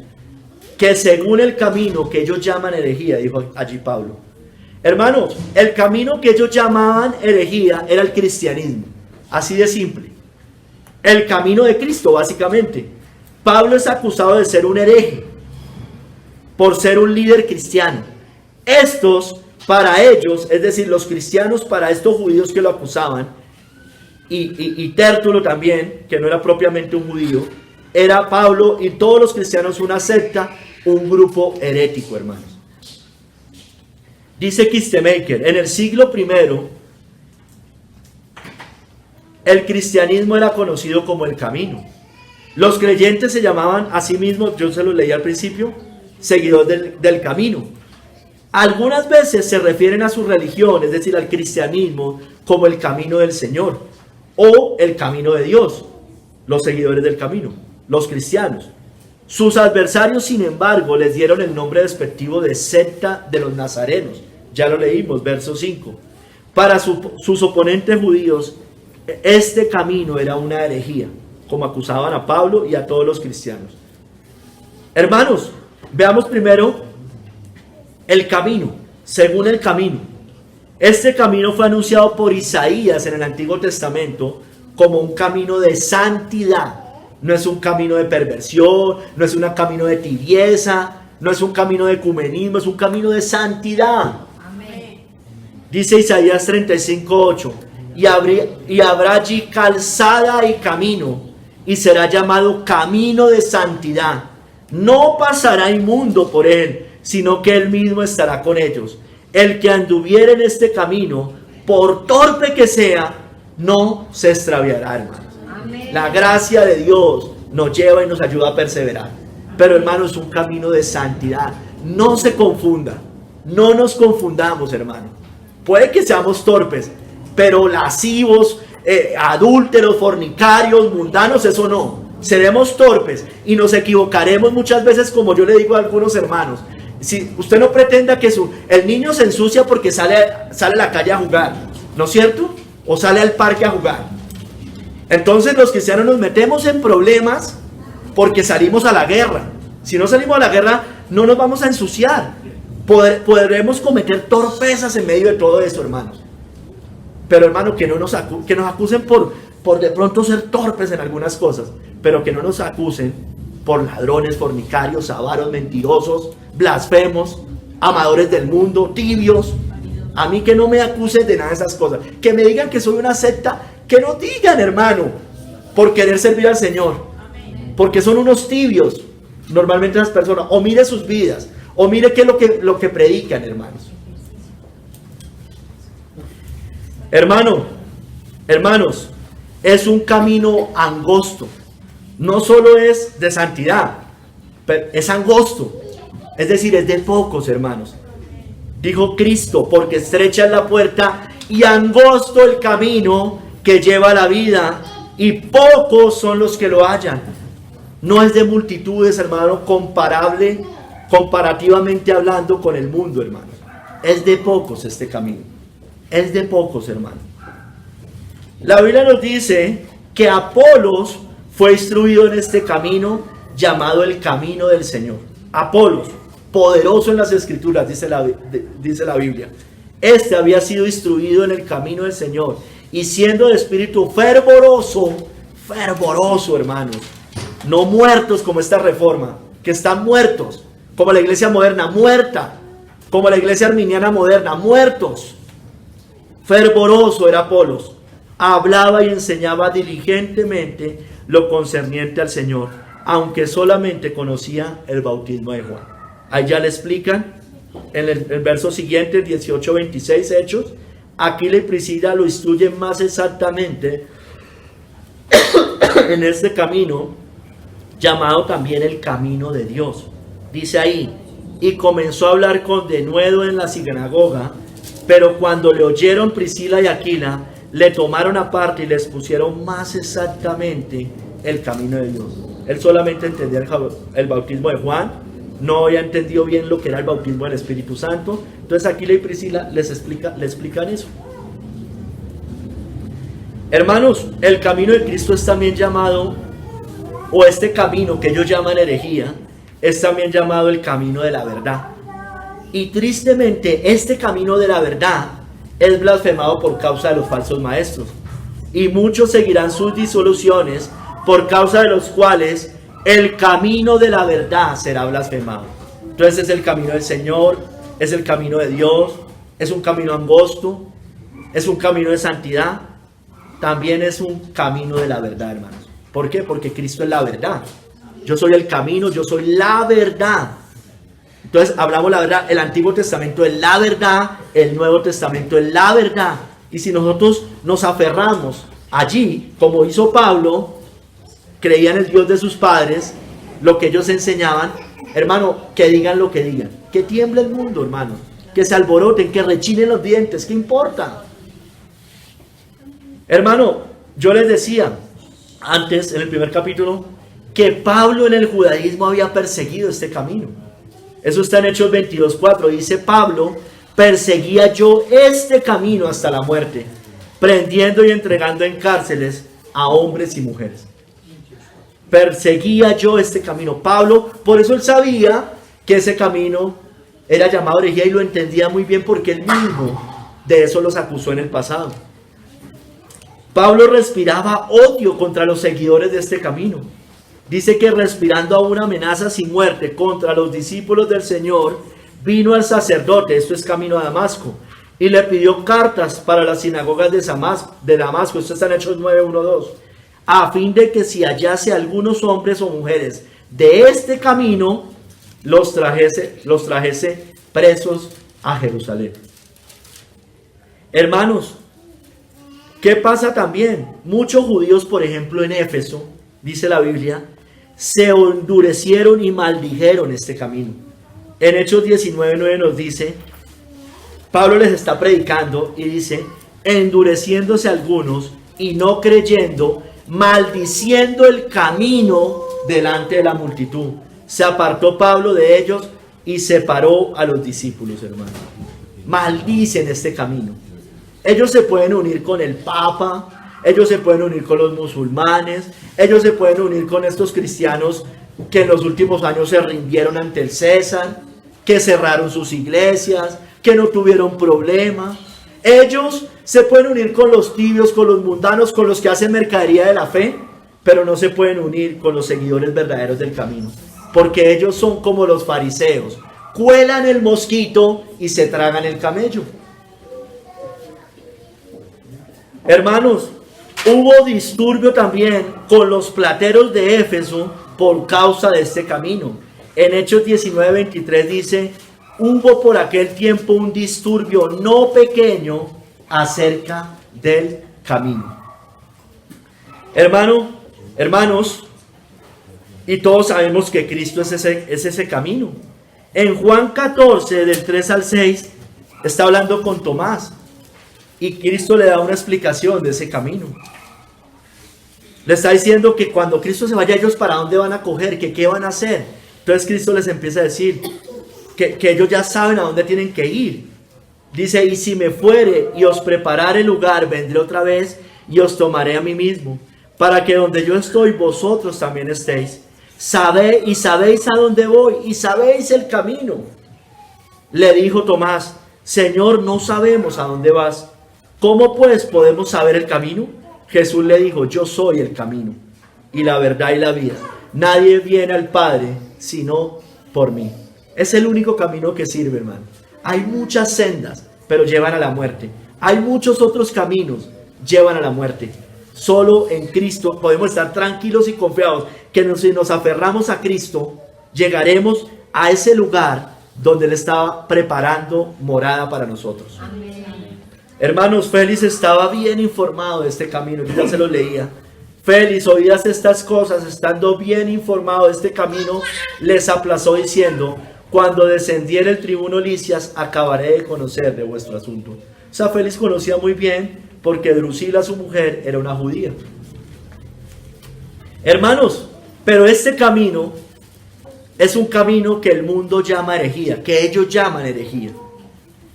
Que según el camino que ellos llaman herejía, dijo allí Pablo. Hermanos, el camino que ellos llamaban herejía era el cristianismo. Así de simple. El camino de Cristo, básicamente. Pablo es acusado de ser un hereje por ser un líder cristiano. Estos, para ellos, es decir, los cristianos, para estos judíos que lo acusaban, y Tértulo también, que no era propiamente un judío, era Pablo y todos los cristianos una secta, un grupo herético, hermanos. Dice Kistemaker, en el siglo I, el cristianismo era conocido como el camino. Los creyentes se llamaban a sí mismos, yo se los leí al principio, seguidores del camino. Algunas veces se refieren a su religión, es decir, al cristianismo, como el camino del Señor o el camino de Dios, los seguidores del camino, los cristianos. Sus adversarios, sin embargo, les dieron el nombre despectivo de secta de los nazarenos. Ya lo leímos, verso 5. Para sus oponentes judíos, este camino era una herejía, como acusaban a Pablo y a todos los cristianos. Hermanos, veamos primero el camino, según el camino. Este camino fue anunciado por Isaías en el Antiguo Testamento como un camino de santidad. No es un camino de perversión, no es un camino de tibieza, no es un camino de ecumenismo, es un camino de santidad. Amén. Dice Isaías 35:8, y habrá allí calzada y camino, y será llamado camino de santidad. No pasará inmundo por él, sino que él mismo estará con ellos. El que anduviere en este camino, por torpe que sea, no se extraviará, hermanos. Amén. La gracia de Dios nos lleva y nos ayuda a perseverar. Pero, hermanos, es un camino de santidad. No se confunda, no nos confundamos, hermano. Puede que seamos torpes, pero lascivos, adúlteros, fornicarios, mundanos, eso no. Seremos torpes y nos equivocaremos muchas veces, como yo le digo a algunos hermanos. Si usted no pretenda que el niño se ensucia porque sale a la calle a jugar, ¿no es cierto? O sale al parque a jugar. Entonces los cristianos nos metemos en problemas porque salimos a la guerra. Si no salimos a la guerra, no nos vamos a ensuciar. Podremos cometer torpezas en medio de todo esto, hermanos. Pero, hermano, que nos acusen por de pronto ser torpes en algunas cosas, pero que no nos acusen por ladrones, fornicarios, avaros, mentirosos, blasfemos, amadores del mundo, tibios. A mí que no me acusen de nada de esas cosas. Que me digan que soy una secta, que no digan, hermano. por querer servir al Señor, porque son unos tibios normalmente las personas. O mire sus vidas, o mire qué es lo que predican, hermanos. Hermanos, es un camino angosto. No solo es de santidad, pero es angosto. Es decir, es de pocos, hermanos. Dijo Cristo, porque estrecha es la puerta y angosto el camino que lleva a la vida, y pocos son los que lo hallan. No es de multitudes, hermano, comparativamente hablando con el mundo, hermano. Es de pocos este camino. Es de pocos, hermano. La Biblia nos dice que Apolos fue instruido en este camino llamado el camino del Señor. Apolos, poderoso en las Escrituras, dice la Biblia. Este había sido instruido en el camino del Señor, y siendo de espíritu fervoroso, hermanos. No muertos como esta reforma, que están muertos, como la iglesia moderna, muerta, como la iglesia arminiana moderna, muertos. Fervoroso era Apolos, hablaba y enseñaba diligentemente lo concerniente al Señor, aunque solamente conocía el bautismo de Juan. Ahí ya le explican en el verso siguiente, 18-26 Hechos. Aquila y Priscila lo instruyen más exactamente en este camino, llamado también el camino de Dios. Dice ahí, y comenzó a hablar con denuedo en la sinagoga, pero cuando le oyeron Priscila y Aquila, le tomaron aparte y les pusieron más exactamente el camino de Dios. Él solamente entendía el bautismo de Juan, no había entendido bien lo que era el bautismo del Espíritu Santo. Entonces Aquila y Priscila le explican eso. Hermanos, el camino de Cristo es también llamado, o este camino que ellos llaman herejía, es también llamado el camino de la verdad. Y tristemente, este camino de la verdad es blasfemado por causa de los falsos maestros. Y muchos seguirán sus disoluciones, por causa de los cuales el camino de la verdad será blasfemado. Entonces es el camino del Señor, es el camino de Dios, es un camino angosto, es un camino de santidad, también es un camino de la verdad, hermanos. ¿Por qué? Porque Cristo es la verdad. Yo soy el camino, yo soy la verdad. Entonces hablamos la verdad. El Antiguo Testamento es la verdad, el Nuevo Testamento es la verdad. Y si nosotros nos aferramos allí, como hizo Pablo, creían en el Dios de sus padres, lo que ellos enseñaban, hermano, que digan lo que digan, que tiemble el mundo, hermano, que se alboroten, que rechinen los dientes, ¿qué importa? Hermano, yo les decía antes, en el primer capítulo, que Pablo en el judaísmo había perseguido este camino. Eso está en Hechos 22:4, dice Pablo, perseguía yo este camino hasta la muerte, prendiendo y entregando en cárceles a hombres y mujeres. Perseguía yo este camino. Pablo, por eso él sabía que ese camino era llamado herejía y lo entendía muy bien, porque él mismo de eso los acusó en el pasado. Pablo respiraba odio contra los seguidores de este camino. Dice que respirando aún amenazas y muerte contra los discípulos del Señor, vino al sacerdote, esto es camino a Damasco, y le pidió cartas para las sinagogas de Damasco, esto está en Hechos 9:1-2, a fin de que si hallase algunos hombres o mujeres de este camino, los trajese presos a Jerusalén. Hermanos, ¿qué pasa también? Muchos judíos, por ejemplo, en Éfeso, dice la Biblia, se endurecieron y maldijeron este camino. En Hechos 19:9 nos dice, Pablo les está predicando y dice, endureciéndose algunos y no creyendo, maldiciendo el camino delante de la multitud. Se apartó Pablo de ellos y separó a los discípulos, hermanos. Maldicen este camino. Ellos se pueden unir con el Papa, ellos se pueden unir con los musulmanes, ellos se pueden unir con estos cristianos que en los últimos años se rindieron ante el César, que cerraron sus iglesias, que no tuvieron problema. Ellos se pueden unir con los tibios, con los mundanos, con los que hacen mercadería de la fe, pero no se pueden unir con los seguidores verdaderos del camino, porque ellos son como los fariseos, cuelan el mosquito y se tragan el camello. Hermanos, Hubo disturbio también con los plateros de Éfeso por causa de este camino. En Hechos 19:23 dice, hubo por aquel tiempo un disturbio no pequeño acerca del camino. Hermanos, y todos sabemos que Cristo es ese camino. En Juan 14, del 3 al 6, está hablando con Tomás. Y Cristo le da una explicación de ese camino. Le está diciendo que cuando Cristo se vaya, ellos para dónde van a coger, que qué van a hacer. Entonces Cristo les empieza a decir que ellos ya saben a dónde tienen que ir. Dice, y si me fuere y os preparare lugar, vendré otra vez y os tomaré a mí mismo, para que donde yo estoy, vosotros también estéis. Sabéis a dónde voy y sabéis el camino. Le dijo Tomás, Señor, no sabemos a dónde vas. ¿Cómo pues podemos saber el camino? Jesús le dijo, yo soy el camino y la verdad y la vida. Nadie viene al Padre sino por mí. Es el único camino que sirve, hermano. Hay muchas sendas, pero llevan a la muerte. Hay muchos otros caminos, llevan a la muerte. Solo en Cristo podemos estar tranquilos y confiados que si nos aferramos a Cristo, llegaremos a ese lugar donde Él estaba preparando morada para nosotros. Amén. Hermanos, Félix estaba bien informado de este camino, yo ya se lo leía. Félix, oídas estas cosas, estando bien informado de este camino, les aplazó diciendo, cuando descendiera el tribuno Lisias, acabaré de conocer de vuestro asunto. O sea, Félix conocía muy bien, porque Drusila, su mujer, era una judía. Hermanos, pero este camino es un camino que el mundo llama herejía, que ellos llaman herejía.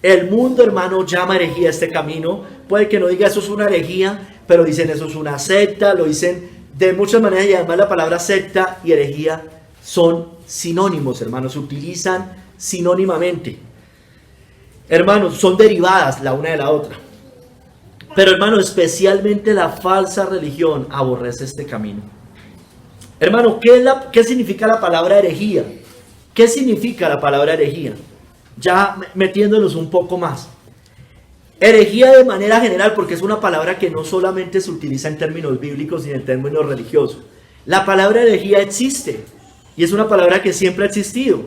El mundo, hermano, llama herejía este camino. Puede que no diga eso es una herejía, pero dicen eso es una secta, lo dicen de muchas maneras, y además la palabra secta y herejía son sinónimos, hermanos, se utilizan sinónimamente. Hermanos, son derivadas la una de la otra. Pero, hermano, especialmente la falsa religión aborrece este camino. Hermano, ¿qué significa la palabra herejía? ¿Qué significa la palabra herejía? Ya metiéndonos un poco más. Herejía de manera general, porque es una palabra que no solamente se utiliza en términos bíblicos ni en términos religiosos. La palabra herejía existe y es una palabra que siempre ha existido.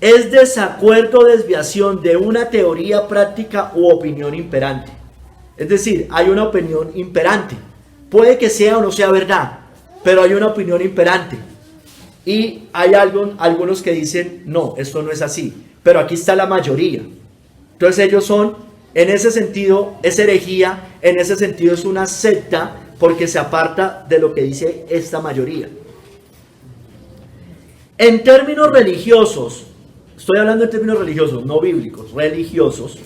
Es desacuerdo o desviación de una teoría, práctica u opinión imperante. Es decir, hay una opinión imperante. Puede que sea o no sea verdad, pero hay una opinión imperante. Y hay algunos que dicen, no, esto no es así. Pero aquí está la mayoría. Entonces ellos son, en ese sentido, es herejía, en ese sentido es una secta, porque se aparta de lo que dice esta mayoría. En términos religiosos, estoy hablando en términos religiosos, no bíblicos, religiosos,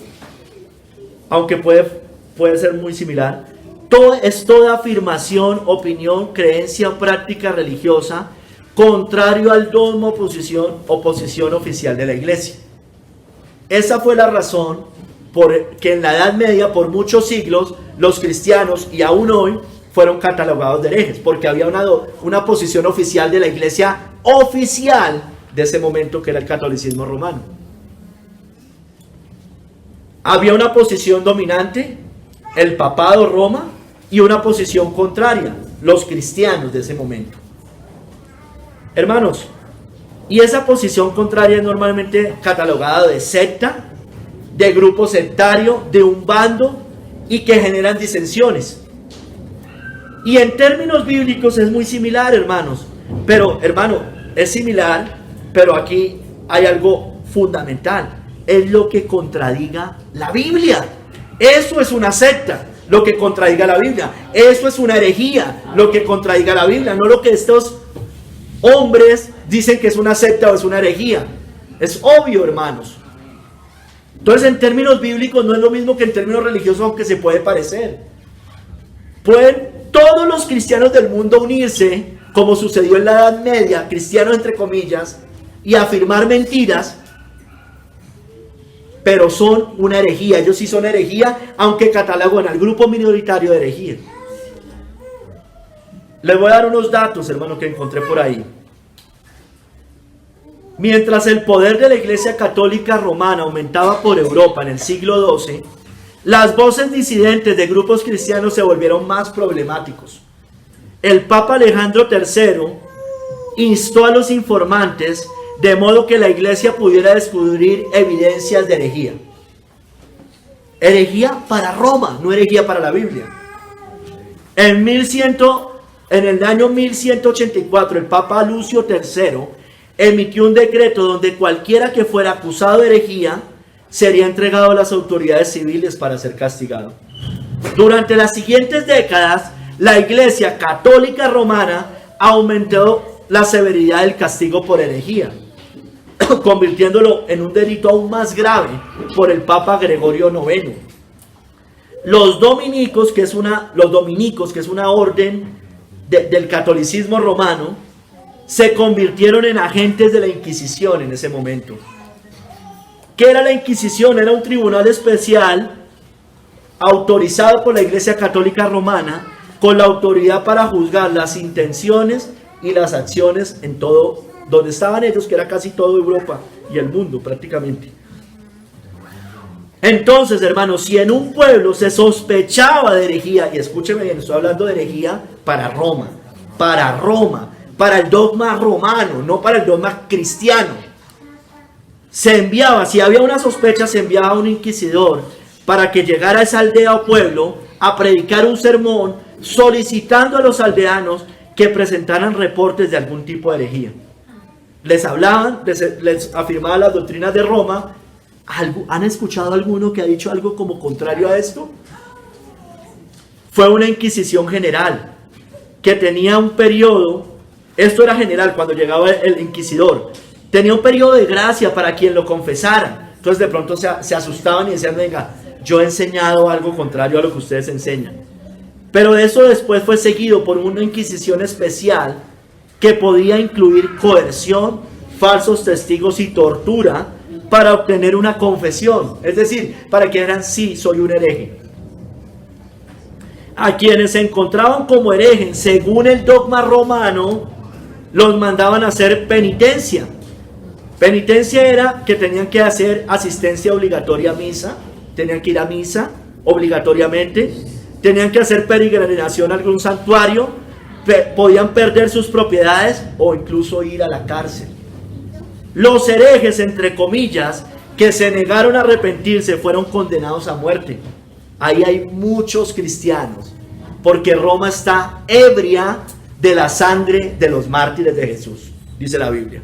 aunque puede ser muy similar, es toda afirmación, opinión, creencia o práctica religiosa contrario al dogma o posición oficial de la iglesia. Esa fue la razón por que en la Edad Media, por muchos siglos, los cristianos, y aún hoy, fueron catalogados de herejes, porque había una posición oficial de la iglesia oficial de ese momento, que era el catolicismo romano. Había una posición dominante, el papado Roma, y una posición contraria, los cristianos de ese momento. Hermanos, y esa posición contraria es normalmente catalogada de secta, de grupo sectario, de un bando, y que generan disensiones. Y en términos bíblicos es muy similar, hermanos. Pero, hermano, es similar, pero aquí hay algo fundamental. Es lo que contradiga la Biblia. Eso es una secta, lo que contradiga la Biblia. Eso es una herejía, lo que contradiga la Biblia. No lo que estos hombres dicen que es una secta o es una herejía. Es obvio, hermanos. Entonces, en términos bíblicos no es lo mismo que en términos religiosos, aunque se puede parecer. Pueden todos los cristianos del mundo unirse, como sucedió en la Edad Media, cristianos entre comillas, y afirmar mentiras, pero son una herejía. Ellos sí son herejía, aunque catalogan al grupo minoritario de herejía. Les voy a dar unos datos, hermano, que encontré por ahí. Mientras el poder de la Iglesia Católica Romana aumentaba por Europa en el siglo XII, las voces disidentes de grupos cristianos se volvieron más problemáticos. El Papa Alejandro III instó a los informantes de modo que la iglesia pudiera descubrir evidencias de herejía. Herejía para Roma, no herejía para la Biblia. En el año 1184, el Papa Lucio III emitió un decreto donde cualquiera que fuera acusado de herejía sería entregado a las autoridades civiles para ser castigado. Durante las siguientes décadas, la Iglesia Católica Romana aumentó la severidad del castigo por herejía, convirtiéndolo en un delito aún más grave por el Papa Gregorio IX. Los dominicos, que es una orden del catolicismo romano, se convirtieron en agentes de la Inquisición en ese momento. ¿Qué era la Inquisición? Era un tribunal especial autorizado por la Iglesia Católica Romana con la autoridad para juzgar las intenciones y las acciones en todo, donde estaban ellos, que era casi toda Europa y el mundo prácticamente. Entonces, hermanos, si en un pueblo se sospechaba de herejía, y escúcheme bien, estoy hablando de herejía para Roma, para el dogma romano, no para el dogma cristiano. Se enviaba, si había una sospecha, se enviaba a un inquisidor para que llegara a esa aldea o pueblo a predicar un sermón solicitando a los aldeanos que presentaran reportes de algún tipo de herejía. Les hablaban, les afirmaban las doctrinas de Roma. ¿Han escuchado alguno que ha dicho algo como contrario a esto? Fue una inquisición general que tenía un periodo, esto era general cuando llegaba el inquisidor, tenía un periodo de gracia para quien lo confesara. Entonces de pronto se asustaban y decían, venga, yo he enseñado algo contrario a lo que ustedes enseñan. Pero eso después fue seguido por una inquisición especial que podía incluir coerción, falsos testigos y tortura para obtener una confesión. Es decir, para que dijeran, sí, soy un hereje. A quienes se encontraban como herejes, según el dogma romano, los mandaban a hacer penitencia. Penitencia era que tenían que hacer asistencia obligatoria a misa, tenían que ir a misa obligatoriamente, tenían que hacer peregrinación a algún santuario, podían perder sus propiedades o incluso ir a la cárcel. Los herejes, entre comillas, que se negaron a arrepentirse, fueron condenados a muerte. Ahí hay muchos cristianos, porque Roma está ebria de la sangre de los mártires de Jesús, dice la Biblia.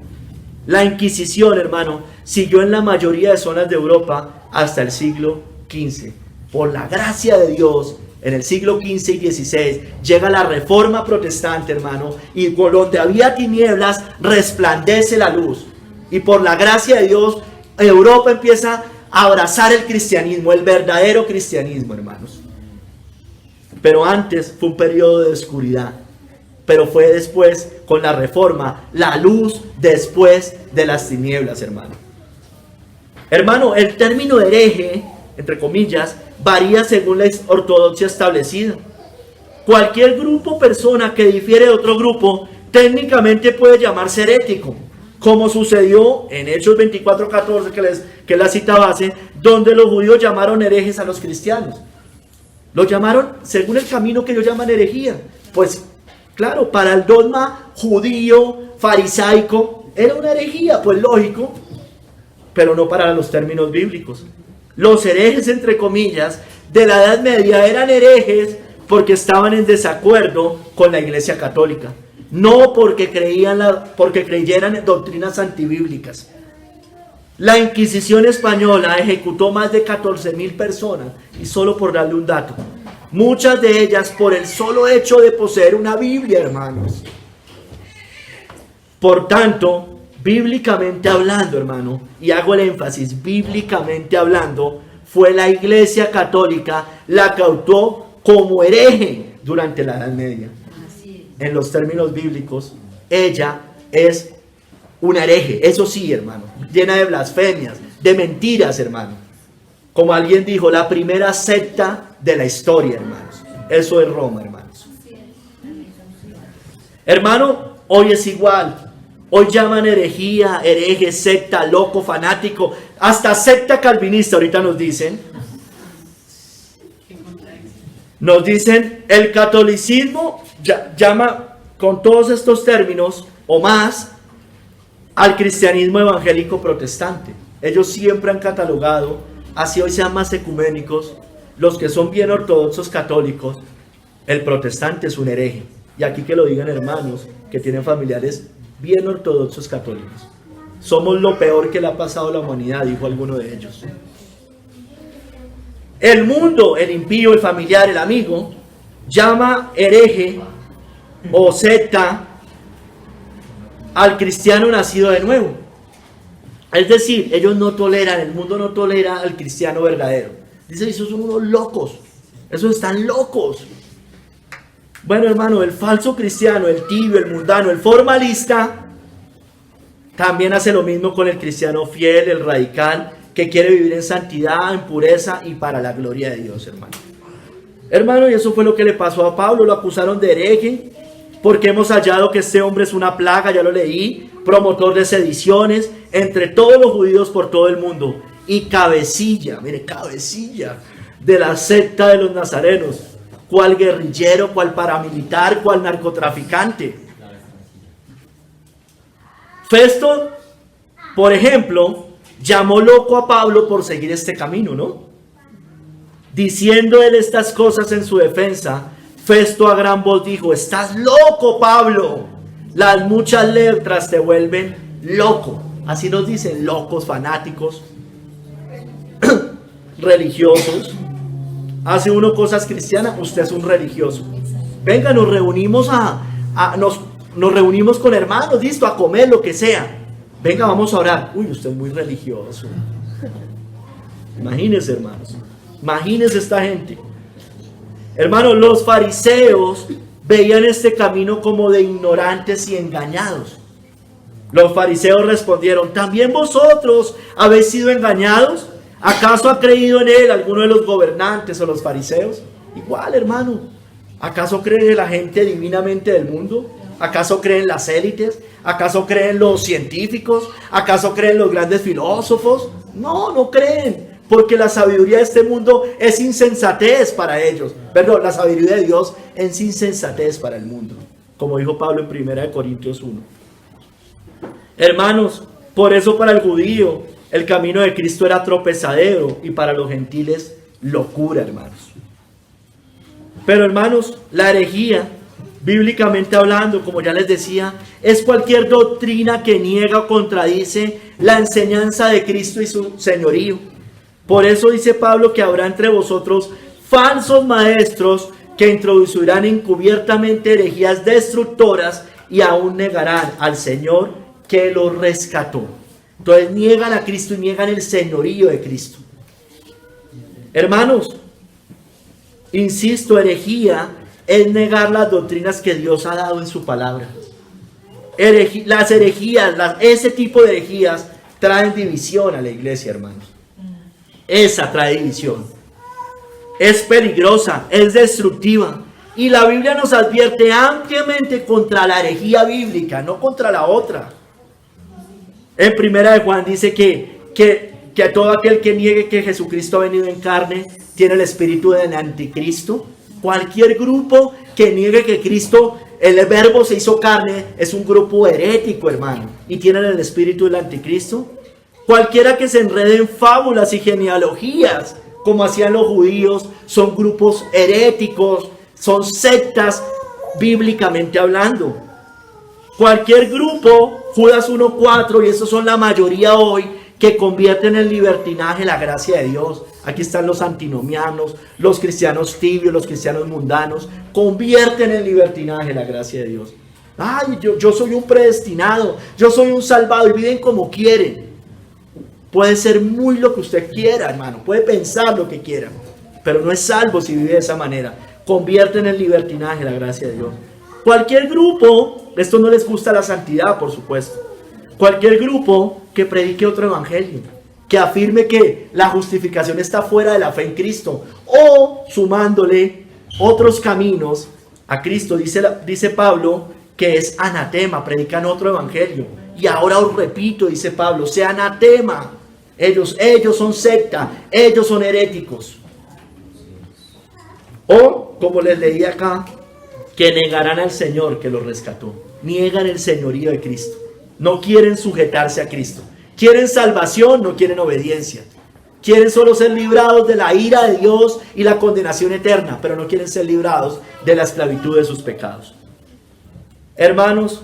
La Inquisición, hermano, siguió en la mayoría de zonas de Europa hasta el siglo XV. Por la gracia de Dios, en el siglo XV y XVI llega la Reforma Protestante, hermano, y por donde había tinieblas resplandece la luz. Y por la gracia de Dios, Europa empieza a abrazar el cristianismo, el verdadero cristianismo, hermanos. Pero antes fue un periodo de oscuridad. Pero fue después, con la Reforma, la luz después de las tinieblas, hermano. Hermano, el término hereje, entre comillas, varía según la ortodoxia establecida. Cualquier grupo o persona que difiere de otro grupo, técnicamente puede llamarse herético, como sucedió en Hechos 24:14, que es la cita base, donde los judíos llamaron herejes a los cristianos. Los llamaron según el camino que ellos llaman herejía. Pues claro, para el dogma judío, farisaico, era una herejía, pues lógico, pero no para los términos bíblicos. Los herejes, entre comillas, de la Edad Media eran herejes porque estaban en desacuerdo con la Iglesia Católica, no porque creyeran en doctrinas antibíblicas. La Inquisición española ejecutó más de 14,000 personas, y solo por darle un dato, muchas de ellas por el solo hecho de poseer una Biblia, hermanos. Por tanto, bíblicamente hablando, hermano, y hago el énfasis, bíblicamente hablando, fue la Iglesia Católica la que actuó como hereje durante la Edad Media. En los términos bíblicos, ella es una hereje, eso sí, hermano, llena de blasfemias, de mentiras, hermano. Como alguien dijo, la primera secta de la historia, hermanos. Eso es Roma, hermanos. Hermano, hoy es igual. Hoy llaman herejía, hereje, secta, loco, fanático, hasta secta calvinista, ahorita nos dicen. Nos dicen, el catolicismo llama con todos estos términos o más al cristianismo evangélico protestante. Ellos siempre han catalogado, así hoy sean más ecuménicos, los que son bien ortodoxos católicos, el protestante es un hereje. Y aquí que lo digan hermanos que tienen familiares bien ortodoxos católicos. Somos lo peor que le ha pasado a la humanidad, dijo alguno de ellos. El mundo, el impío, el familiar, el amigo, llama hereje o secta al cristiano nacido de nuevo. Es decir, ellos no toleran, el mundo no tolera al cristiano verdadero. Dice, esos son unos locos, esos están locos. Bueno, hermano, el falso cristiano, el tibio, el mundano, el formalista, también hace lo mismo con el cristiano fiel, el radical, que quiere vivir en santidad, en pureza y para la gloria de Dios, hermano. Hermano, y eso fue lo que le pasó a Pablo, lo acusaron de hereje, porque hemos hallado que este hombre es una plaga, ya lo leí, promotor de sediciones entre todos los judíos por todo el mundo, y cabecilla, mire, cabecilla de la secta de los nazarenos, cual guerrillero, cual paramilitar, cual narcotraficante. Festo, por ejemplo, llamó loco a Pablo por seguir este camino, ¿no? Diciendo él estas cosas en su defensa, Festo a gran voz dijo, estás loco, Pablo, las muchas letras te vuelven loco. Así nos dicen locos, fanáticos, religiosos. Hace uno cosas cristianas, usted es un religioso. Venga, nos reunimos nos reunimos con hermanos, listo, a comer, lo que sea. Venga, vamos a orar. Uy, usted es muy religioso. Imagínense, hermanos. Imagínense esta gente. Hermanos, los fariseos veían este camino como de ignorantes y engañados. Los fariseos respondieron, ¿también vosotros habéis sido engañados? ¿Acaso ha creído en él alguno de los gobernantes o los fariseos? Igual, hermano. ¿Acaso creen en la gente divinamente del mundo? ¿Acaso creen las élites? ¿Acaso creen los científicos? ¿Acaso creen los grandes filósofos? No, no creen. Porque la sabiduría de este mundo es insensatez para ellos. Perdón, la sabiduría de Dios es insensatez para el mundo. Como dijo Pablo en 1 Corintios 1. Hermanos, por eso para el judío el camino de Cristo era tropezadero y para los gentiles locura, hermanos. Pero hermanos, la herejía, bíblicamente hablando, como ya les decía, es cualquier doctrina que niega o contradice la enseñanza de Cristo y su señorío. Por eso dice Pablo que habrá entre vosotros falsos maestros que introducirán encubiertamente herejías destructoras y aún negarán al Señor que los rescató. Entonces niegan a Cristo y niegan el señorío de Cristo. Hermanos, insisto, herejía es negar las doctrinas que Dios ha dado en su palabra. Las herejías, ese tipo de herejías traen división a la iglesia, hermanos. Esa trae división. Es peligrosa, es destructiva. Y la Biblia nos advierte ampliamente contra la herejía bíblica, no contra la otra. En 1 de Juan dice que todo aquel que niegue que Jesucristo ha venido en carne tiene el espíritu del anticristo. Cualquier grupo que niegue que Cristo, el verbo se hizo carne, es un grupo herético, hermano, y tienen el espíritu del anticristo. Cualquiera que se enrede en fábulas y genealogías, como hacían los judíos, son grupos heréticos, son sectas bíblicamente hablando. Cualquier grupo, Judas 1:4, y esos son la mayoría hoy, que convierten en libertinaje la gracia de Dios. Aquí están los antinomianos, los cristianos tibios, los cristianos mundanos, convierten en libertinaje la gracia de Dios. Ay, yo soy un predestinado, yo soy un salvado, y viven como quieren. Puede ser muy lo que usted quiera, hermano, puede pensar lo que quiera, pero no es salvo si vive de esa manera. Convierten en libertinaje la gracia de Dios. Cualquier grupo, esto no les gusta la santidad, por supuesto. Cualquier grupo que predique otro evangelio, que afirme que la justificación está fuera de la fe en Cristo, o sumándole otros caminos a Cristo, dice Pablo, que es anatema, predican otro evangelio. Y ahora os repito, dice Pablo, sea anatema. Ellos son secta, ellos son heréticos. O, como les leí acá, que negarán al Señor que los rescató. Niegan el señorío de Cristo. No quieren sujetarse a Cristo. Quieren salvación, no quieren obediencia. Quieren solo ser librados de la ira de Dios y la condenación eterna, pero no quieren ser librados de la esclavitud de sus pecados. Hermanos,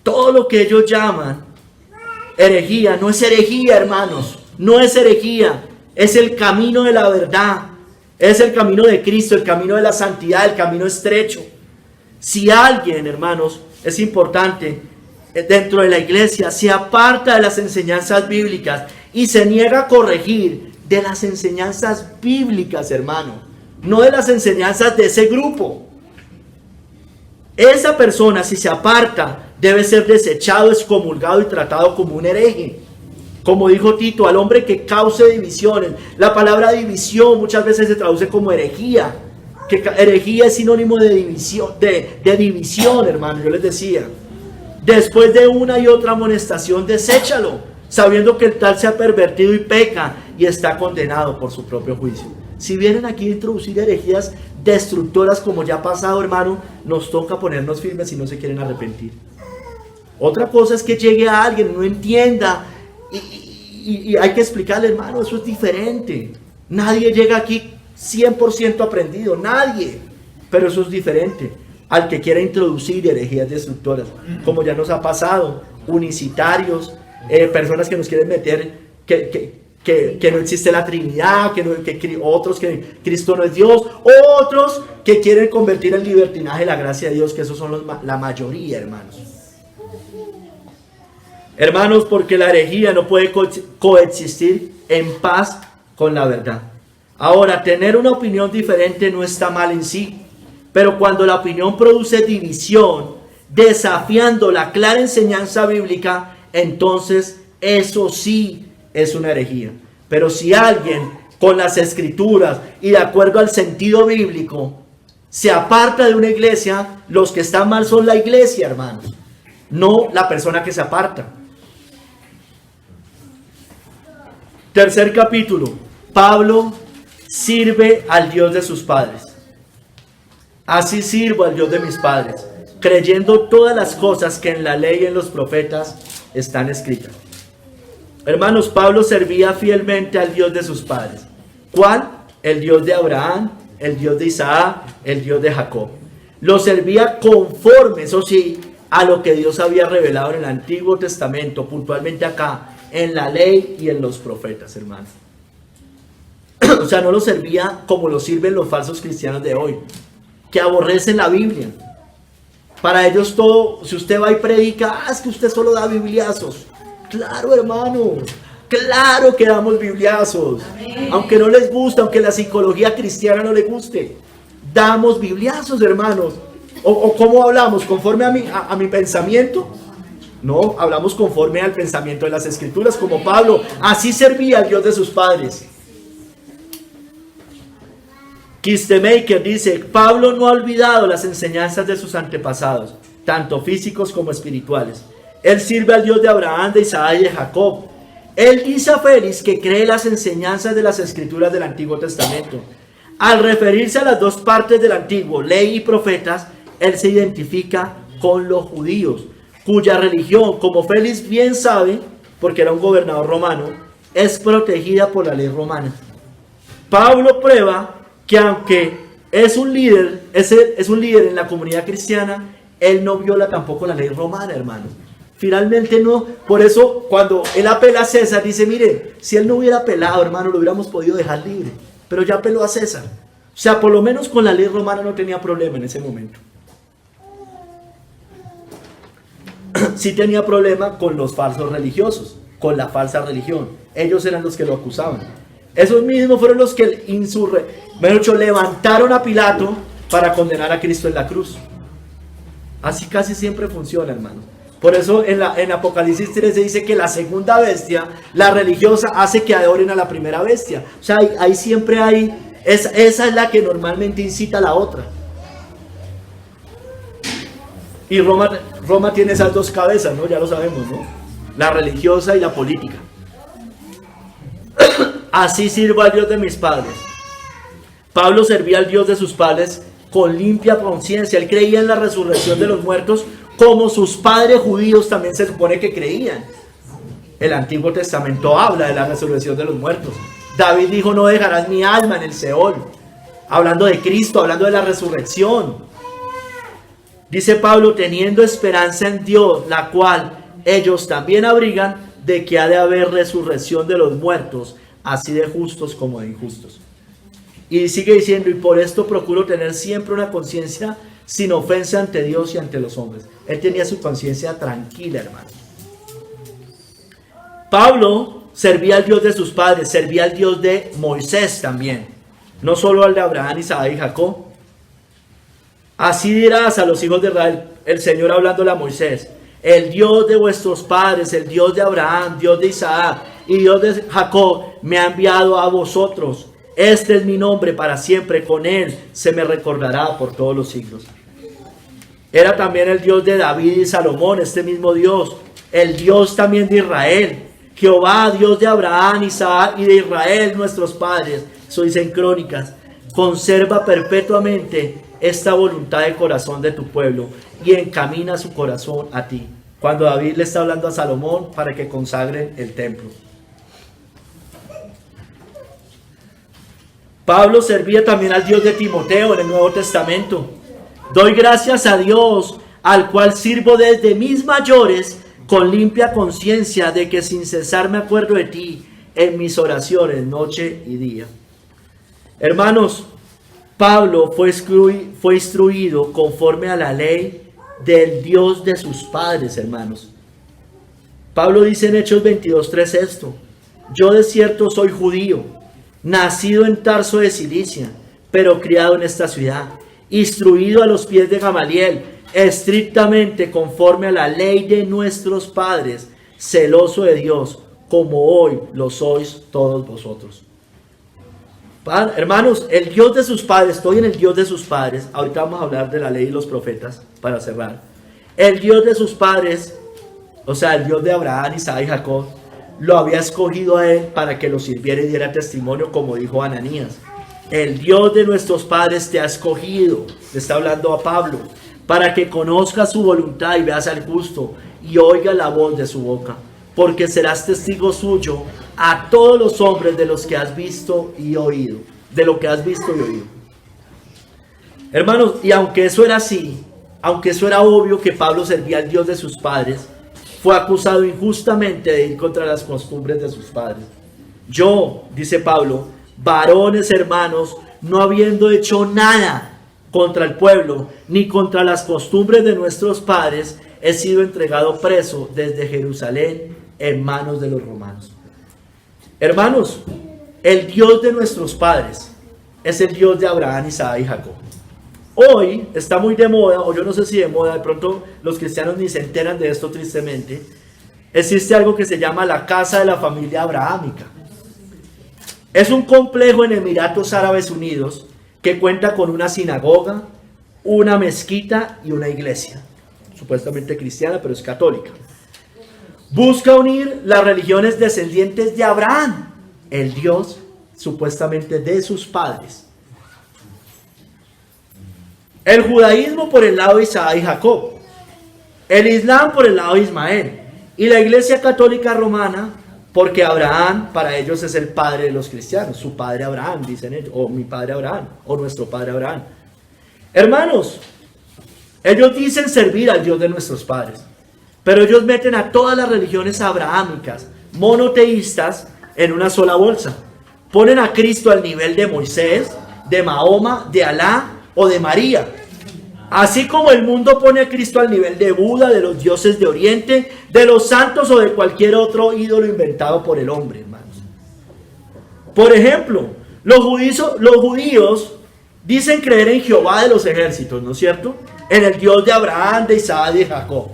todo lo que ellos llaman herejía, no es herejía, hermanos. No es herejía. Es el camino de la verdad. Es el camino de Cristo, el camino de la santidad, el camino estrecho. Si alguien, hermanos, es importante, dentro de la iglesia, se aparta de las enseñanzas bíblicas y se niega a corregir de las enseñanzas bíblicas, hermano, no de las enseñanzas de ese grupo. Esa persona, si se aparta, debe ser desechado, excomulgado y tratado como un hereje. Como dijo Tito, al hombre que cause divisiones. La palabra división muchas veces se traduce como herejía. Que herejía es sinónimo de división, división, hermano. Yo les decía, después de una y otra amonestación, deséchalo, sabiendo que el tal se ha pervertido y peca y está condenado por su propio juicio. Si vienen aquí a introducir herejías destructoras como ya ha pasado, hermano, nos toca ponernos firmes si no se quieren arrepentir. Otra cosa es que llegue a alguien, no entienda, y hay que explicarle, hermano, eso es diferente. Nadie llega aquí 100% aprendido, nadie. Pero eso es diferente al que quiera introducir herejías destructoras, como ya nos ha pasado, unicitarios, personas que nos quieren meter que no existe la Trinidad, otros que Cristo no es Dios, otros que quieren convertir en libertinaje la gracia de Dios, que esos son la mayoría, hermanos. Hermanos, porque la herejía no puede coexistir en paz con la verdad. Ahora, tener una opinión diferente no está mal en sí, pero cuando la opinión produce división, desafiando la clara enseñanza bíblica, entonces eso sí es una herejía. Pero si alguien con las escrituras y de acuerdo al sentido bíblico se aparta de una iglesia, los que están mal son la iglesia, hermanos, no la persona que se aparta. Tercer capítulo. Pablo sirve al Dios de sus padres. Así sirvo al Dios de mis padres, creyendo todas las cosas que en la ley y en los profetas están escritas. Hermanos, Pablo servía fielmente al Dios de sus padres. ¿Cuál? El Dios de Abraham, el Dios de Isaac, el Dios de Jacob. Lo servía conforme, eso sí, a lo que Dios había revelado en el Antiguo Testamento, puntualmente acá, en la ley y en los profetas, hermanos. O sea, no lo servía como lo sirven los falsos cristianos de hoy, que aborrecen la Biblia. Para ellos todo, si usted va y predica, es que usted solo da bibliazos. Claro, hermano, claro que damos bibliazos. Amén. Aunque no les guste, aunque la psicología cristiana no les guste, damos bibliazos, hermanos. ¿O cómo hablamos? ¿Conforme a mi pensamiento? No, hablamos conforme al pensamiento de las Escrituras, como Pablo. Así servía al Dios de sus padres. Kistemaker dice, Pablo no ha olvidado las enseñanzas de sus antepasados, tanto físicos como espirituales. Él sirve al Dios de Abraham, de Isaac y de Jacob. Él dice a Félix que cree las enseñanzas de las Escrituras del Antiguo Testamento. Al referirse a las dos partes del Antiguo, ley y profetas, él se identifica con los judíos, cuya religión, como Félix bien sabe, porque era un gobernador romano, es protegida por la ley romana. Pablo prueba que aunque es un líder en la comunidad cristiana, él no viola tampoco la ley romana, hermano. Finalmente no, por eso cuando él apela a César, dice, mire, si él no hubiera apelado, hermano, lo hubiéramos podido dejar libre, pero ya apeló a César. O sea, por lo menos con la ley romana no tenía problema en ese momento. Sí tenía problema con los falsos religiosos, con la falsa religión. Ellos eran los que lo acusaban. Esos mismos fueron los que levantaron a Pilato para condenar a Cristo en la cruz. Así casi siempre funciona, hermano. Por eso en Apocalipsis 13 dice que la segunda bestia, la religiosa, hace que adoren a la primera bestia. O sea, ahí siempre hay, esa es la que normalmente incita a la otra. Y Roma tiene esas dos cabezas, ¿no? Ya lo sabemos, ¿no? La religiosa y la política. Así sirvo al Dios de mis padres. Pablo servía al Dios de sus padres con limpia conciencia. Él creía en la resurrección de los muertos como sus padres judíos también se supone que creían. El Antiguo Testamento habla de la resurrección de los muertos. David dijo: no dejarás mi alma en el Seol. Hablando de Cristo, hablando de la resurrección. Dice Pablo: teniendo esperanza en Dios, la cual ellos también abrigan, de que ha de haber resurrección de los muertos, así de justos como de injustos. Y sigue diciendo: y por esto procuro tener siempre una conciencia sin ofensa ante Dios y ante los hombres. Él tenía su conciencia tranquila, hermano. Pablo servía al Dios de sus padres, servía al Dios de Moisés también, no solo al de Abraham, Isaac y Jacob. Así dirás a los hijos de Israel, el Señor hablándole a Moisés: el Dios de vuestros padres, el Dios de Abraham, Dios de Isaac y Dios de Jacob, me ha enviado a vosotros. Este es mi nombre para siempre, con él se me recordará por todos los siglos. Era también el Dios de David y Salomón, este mismo Dios, el Dios también de Israel. Jehová, Dios de Abraham, Isaac y de Israel, nuestros padres. Eso dice en Crónicas: conserva perpetuamente esta voluntad de corazón de tu pueblo y encamina su corazón a ti. Cuando David le está hablando a Salomón para que consagren el templo. Pablo servía también al Dios de Timoteo en el Nuevo Testamento. Doy gracias a Dios, al cual sirvo desde mis mayores, con limpia conciencia, de que sin cesar me acuerdo de ti en mis oraciones, noche y día. Hermanos, Pablo fue instruido conforme a la ley del Dios de sus padres, hermanos. Pablo dice en Hechos 22:3 esto: yo de cierto soy judío, nacido en Tarso de Cilicia, pero criado en esta ciudad, instruido a los pies de Gamaliel, estrictamente conforme a la ley de nuestros padres, celoso de Dios, como hoy lo sois todos vosotros. Hermanos, el Dios de sus padres, estoy en el Dios de sus padres. Ahorita vamos a hablar de la ley y los profetas para cerrar. El Dios de sus padres, o sea, el Dios de Abraham, Isaac y Jacob, lo había escogido a él para que lo sirviera y diera testimonio, como dijo Ananías. El Dios de nuestros padres te ha escogido, le está hablando a Pablo, para que conozcas su voluntad y veas al justo y oiga la voz de su boca, porque serás testigo suyo a todos los hombres de los que has visto y oído, de lo que has visto y oído. Hermanos, y aunque eso era así, aunque eso era obvio que Pablo servía al Dios de sus padres, fue acusado injustamente de ir contra las costumbres de sus padres. Yo, dice Pablo, varones hermanos, no habiendo hecho nada contra el pueblo, ni contra las costumbres de nuestros padres, he sido entregado preso desde Jerusalén en manos de los romanos. Hermanos, el Dios de nuestros padres es el Dios de Abraham, Isaac y Jacob. Hoy está muy de moda, o yo no sé si de moda, de pronto los cristianos ni se enteran de esto tristemente. Existe algo que se llama la casa de la familia abrahámica. Es un complejo en Emiratos Árabes Unidos que cuenta con una sinagoga, una mezquita y una iglesia, supuestamente cristiana, pero es católica. Busca unir las religiones descendientes de Abraham, el Dios supuestamente de sus padres. El judaísmo por el lado de Isaac y Jacob, el Islam por el lado de Ismael, y la iglesia católica romana, porque Abraham para ellos es el padre de los cristianos, su padre Abraham, dicen ellos, o mi padre Abraham, o nuestro padre Abraham. Hermanos, ellos dicen servir al Dios de nuestros padres, pero ellos meten a todas las religiones abrahámicas, monoteístas, en una sola bolsa. Ponen a Cristo al nivel de Moisés, de Mahoma, de Alá o de María. Así como el mundo pone a Cristo al nivel de Buda, de los dioses de Oriente, de los santos o de cualquier otro ídolo inventado por el hombre, hermanos. Por ejemplo, los judíos dicen creer en Jehová de los ejércitos, ¿no es cierto? En el Dios de Abraham, de Isaac y de Jacob.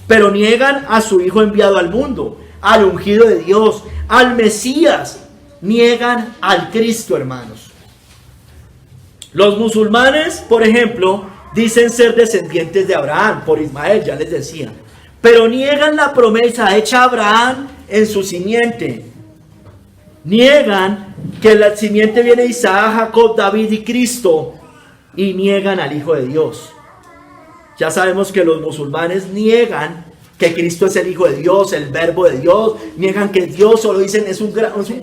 Pero niegan a su Hijo enviado al mundo, al ungido de Dios, al Mesías. Niegan al Cristo, hermanos. Los musulmanes, por ejemplo, dicen ser descendientes de Abraham, por Ismael, ya les decía. Pero niegan la promesa hecha a Abraham en su simiente. Niegan que la simiente viene de Isaac, Jacob, David y Cristo, y niegan al Hijo de Dios. Ya sabemos que los musulmanes niegan que Cristo es el Hijo de Dios, el Verbo de Dios, niegan que Dios, solo dicen es un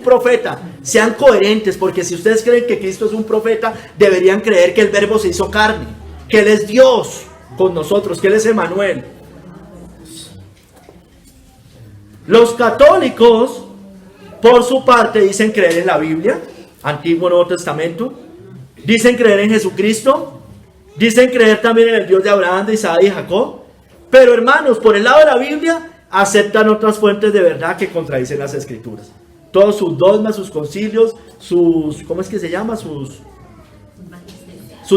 profeta. Sean coherentes, porque si ustedes creen que Cristo es un profeta, deberían creer que el Verbo se hizo carne, que Él es Dios con nosotros, que Él es Emmanuel. Los católicos, por su parte, dicen creer en la Biblia, Antiguo y Nuevo Testamento, dicen creer en Jesucristo, dicen creer también en el Dios de Abraham, de Isaac y de Jacob. Pero hermanos, por el lado de la Biblia, aceptan otras fuentes de verdad que contradicen las Escrituras. Todos sus dogmas, sus concilios, ¿cómo es que se llama? Sus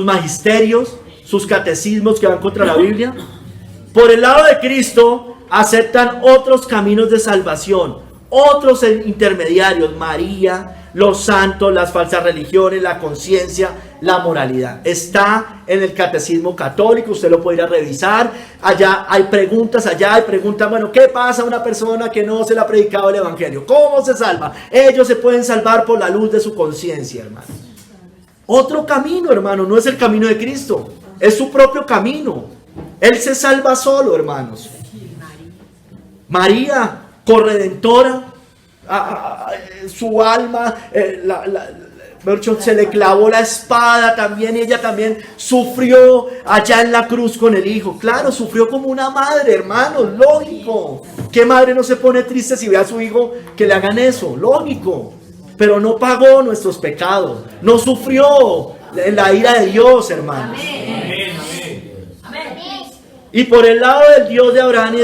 magisterios, sus catecismos que van contra la Biblia. Por el lado de Cristo, aceptan otros caminos de salvación, otros intermediarios, María, los santos, las falsas religiones, la conciencia, la moralidad. Está en el catecismo católico, usted lo puede ir a revisar. Allá hay preguntas, bueno, ¿qué pasa a una persona que no se le ha predicado el evangelio? ¿Cómo se salva? Ellos se pueden salvar por la luz de su conciencia, hermano. Otro camino, hermano, no es el camino de Cristo, es su propio camino. Él se salva solo, hermanos. María, corredentora, su alma, se le clavó la espada también, y ella también sufrió allá en la cruz con el Hijo. Claro, sufrió como una madre, hermanos, lógico. ¿Qué madre no se pone triste si ve a su hijo que le hagan eso? Lógico. Pero no pagó nuestros pecados, no sufrió la ira de Dios, hermanos. Y por el lado del Dios de Abraham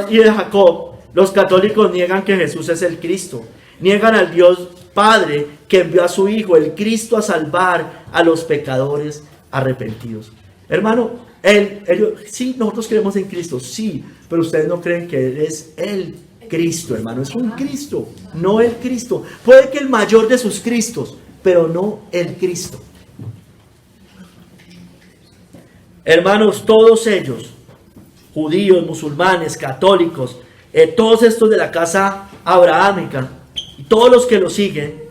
y de Jacob, los católicos niegan que Jesús es el Cristo. Niegan al Dios Padre que envió a su Hijo, el Cristo, a salvar a los pecadores arrepentidos. Hermano, sí, nosotros creemos en Cristo, sí, pero ustedes no creen que Él es el Cristo, hermano. Es un Cristo, no el Cristo. Puede que el mayor de sus Cristos, pero no el Cristo. Hermanos, todos ellos, judíos, musulmanes, católicos, todos estos de la casa abrahámica, y todos los que lo siguen,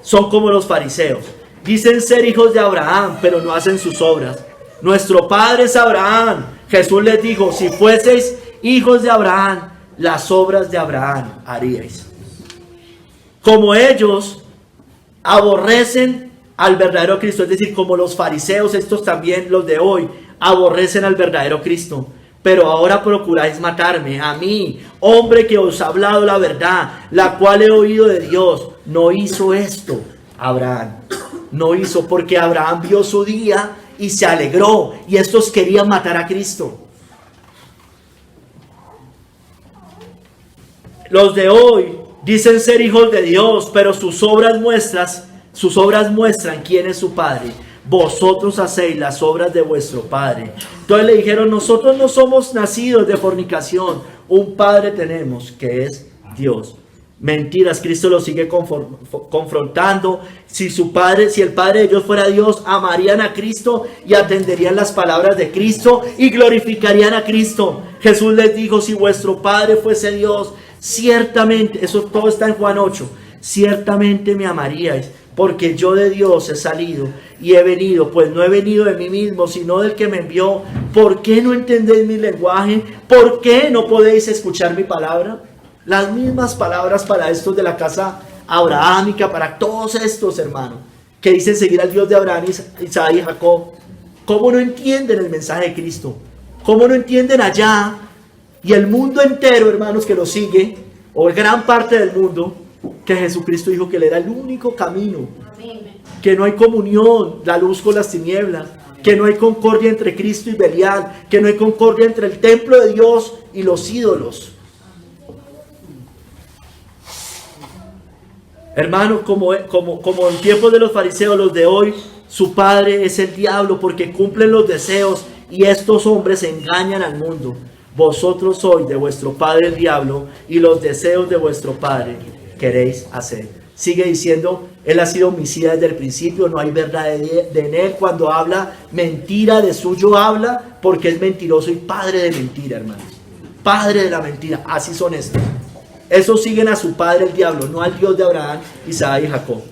son como los fariseos. Dicen ser hijos de Abraham, pero no hacen sus obras. Nuestro padre es Abraham. Jesús les dijo, si fueseis hijos de Abraham, las obras de Abraham haríais. Como ellos aborrecen al verdadero Cristo, es decir, como los fariseos, estos también, los de hoy, aborrecen al verdadero Cristo. Pero ahora procuráis matarme, a mí, hombre que os ha hablado la verdad, la cual he oído de Dios. No hizo esto Abraham, no hizo, porque Abraham vio su día y se alegró, y estos querían matar a Cristo. Los de hoy dicen ser hijos de Dios, pero sus obras muestran quién es su Padre. Vosotros hacéis las obras de vuestro padre. Entonces le dijeron, nosotros no somos nacidos de fornicación, un padre tenemos que es Dios. Mentiras, Cristo los sigue confrontando. Si el padre de ellos fuera Dios, amarían a Cristo y atenderían las palabras de Cristo y glorificarían a Cristo. Jesús les dijo, si vuestro padre fuese Dios, ciertamente, eso todo está en Juan 8, ciertamente me amaríais, porque yo de Dios he salido y he venido, pues no he venido de mí mismo, sino del que me envió. ¿Por qué no entendéis mi lenguaje? ¿Por qué no podéis escuchar mi palabra? Las mismas palabras para estos de la casa abrahámica, para todos estos hermanos que dicen seguir al Dios de Abraham, Isaac y Jacob. ¿Cómo no entienden el mensaje de Cristo? ¿Cómo no entienden allá y el mundo entero, hermanos, que lo sigue, o gran parte del mundo, que Jesucristo dijo que Él era el único camino, que no hay comunión, la luz con las tinieblas, que no hay concordia entre Cristo y Belial, que no hay concordia entre el templo de Dios y los ídolos? Hermanos, como en tiempos de los fariseos, los de hoy, su padre es el diablo, porque cumplen los deseos y estos hombres engañan al mundo. Vosotros sois de vuestro padre el diablo, y los deseos de vuestro padre queréis hacer. Sigue diciendo, él ha sido homicida desde el principio, no hay verdad en él. Cuando habla mentira, de suyo habla, porque es mentiroso y padre de mentira, hermanos. Padre de la mentira, así son estos. Esos siguen a su padre el diablo, no al Dios de Abraham, Isaac y Jacob.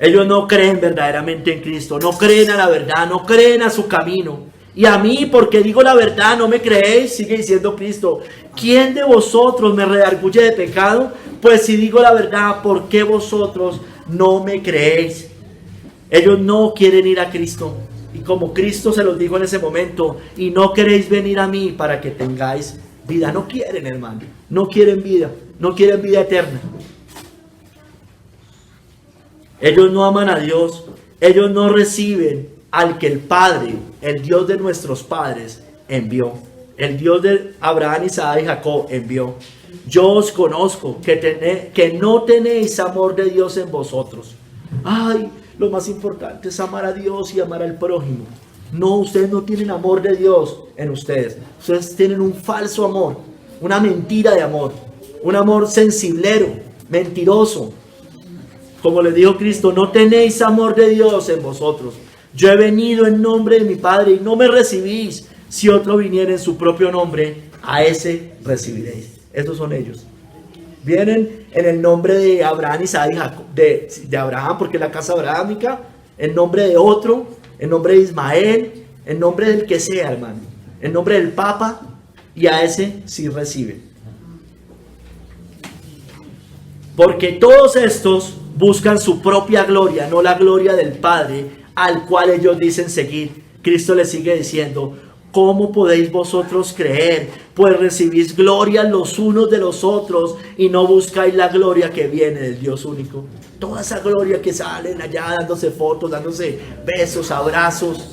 Ellos no creen verdaderamente en Cristo, no creen a la verdad, no creen a su camino. Y a mí, porque digo la verdad, no me creéis, sigue diciendo Cristo. ¿Quién de vosotros me redarguye de pecado? Pues si digo la verdad, ¿por qué vosotros no me creéis? Ellos no quieren ir a Cristo. Y como Cristo se los dijo en ese momento, y no queréis venir a mí para que tengáis vida. No quieren, hermano. No quieren vida. No quieren vida eterna. Ellos no aman a Dios. Ellos no reciben al que el Padre, el Dios de nuestros padres, envió. El Dios de Abraham, Isaac y Jacob envió. Yo os conozco que no tenéis amor de Dios en vosotros. Ay, lo más importante es amar a Dios y amar al prójimo. No, ustedes no tienen amor de Dios en ustedes. Ustedes tienen un falso amor, una mentira de amor, un amor sensiblero, mentiroso. Como les dijo Cristo, no tenéis amor de Dios en vosotros. Yo he venido en nombre de mi Padre y no me recibís. Si otro viniera en su propio nombre, a ese recibiréis. Estos son ellos. Vienen en el nombre de Abraham, Isaac y Jacob, de Abraham, porque es la casa abrahámica, en nombre de otro, en nombre de Ismael, en nombre del que sea, hermano, en nombre del Papa, y a ese sí reciben. Porque todos estos buscan su propia gloria, no la gloria del Padre, al cual ellos dicen seguir. Cristo les sigue diciendo: ¿cómo podéis vosotros creer? Pues recibís gloria los unos de los otros y no buscáis la gloria que viene del Dios único. Toda esa gloria que salen allá dándose fotos, dándose besos, abrazos,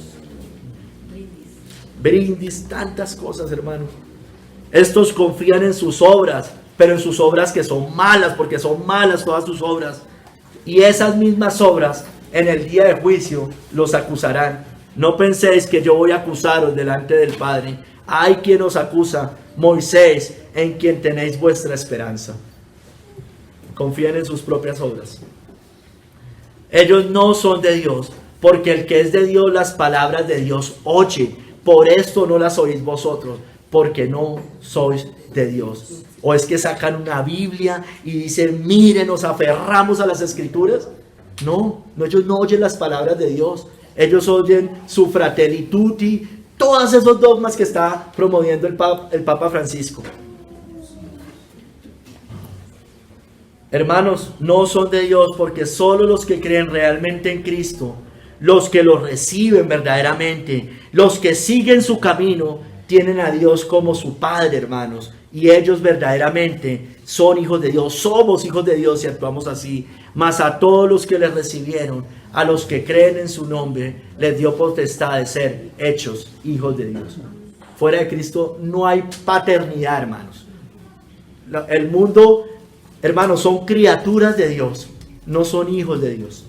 brindis, tantas cosas, hermanos. Estos confían en sus obras, pero en sus obras que son malas, porque son malas todas sus obras. Y esas mismas obras en el día de juicio los acusarán. No penséis que yo voy a acusaros delante del Padre. Hay quien os acusa, Moisés, en quien tenéis vuestra esperanza. Confíen en sus propias obras. Ellos no son de Dios, porque el que es de Dios las palabras de Dios oye. Por esto no las oís vosotros, porque no sois de Dios. O es que sacan una Biblia y dicen: miren, nos aferramos a las Escrituras. No, ellos no oyen las palabras de Dios. Ellos oyen su Fratelli Tutti, todos esos dogmas que está promoviendo el Papa Francisco. Hermanos, no son de Dios, porque solo los que creen realmente en Cristo, los que lo reciben verdaderamente, los que siguen su camino, tienen a Dios como su Padre, hermanos. Y ellos verdaderamente son hijos de Dios. Somos hijos de Dios si actuamos así. Mas a todos los que le recibieron, a los que creen en su nombre, les dio potestad de ser hechos hijos de Dios. Fuera de Cristo no hay paternidad, hermanos. El mundo, hermanos, son criaturas de Dios, no son hijos de Dios.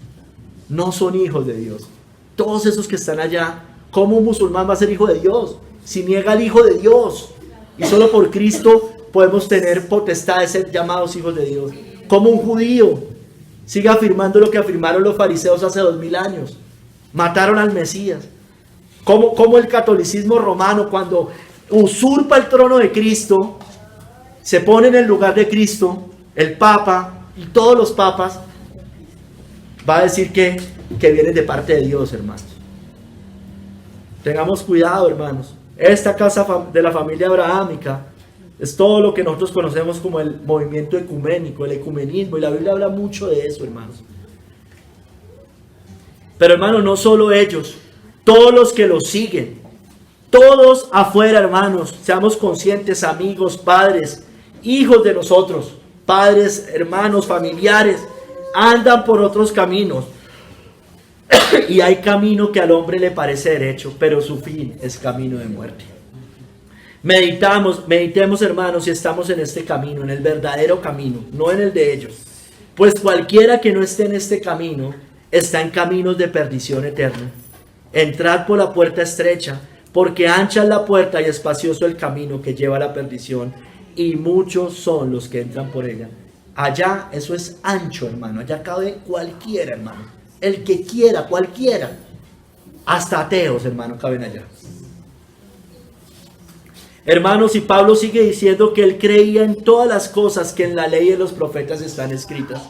No son hijos de Dios. Todos esos que están allá, ¿cómo un musulmán va a ser hijo de Dios si niega al Hijo de Dios? Y solo por Cristo podemos tener potestad de ser llamados hijos de Dios. ¿Cómo un judío sigue afirmando lo que afirmaron los fariseos hace 2000 años? Mataron al Mesías. ¿Cómo el catolicismo romano, cuando usurpa el trono de Cristo, se pone en el lugar de Cristo, el Papa y todos los papas, va a decir que vienen de parte de Dios, hermanos? Tengamos cuidado, hermanos. Esta casa de la familia abrahámica es todo lo que nosotros conocemos como el movimiento ecuménico, el ecumenismo, y la Biblia habla mucho de eso, hermanos. Pero, hermanos, no solo ellos, todos los que los siguen, todos afuera, hermanos, seamos conscientes, amigos, padres, hijos de nosotros, padres, hermanos, familiares, andan por otros caminos. Y hay camino que al hombre le parece derecho, pero su fin es camino de muerte. Meditemos, hermanos, si estamos en este camino, en el verdadero camino, no en el de ellos. Pues cualquiera que no esté en este camino, está en caminos de perdición eterna. Entrad por la puerta estrecha, porque ancha es la puerta y espacioso el camino que lleva a la perdición, y muchos son los que entran por ella. Allá eso es ancho, hermano, allá cabe cualquiera, hermano. El que quiera, cualquiera. Hasta ateos, hermano, caben allá. Hermanos, y Pablo sigue diciendo que él creía en todas las cosas que en la ley de los profetas están escritas.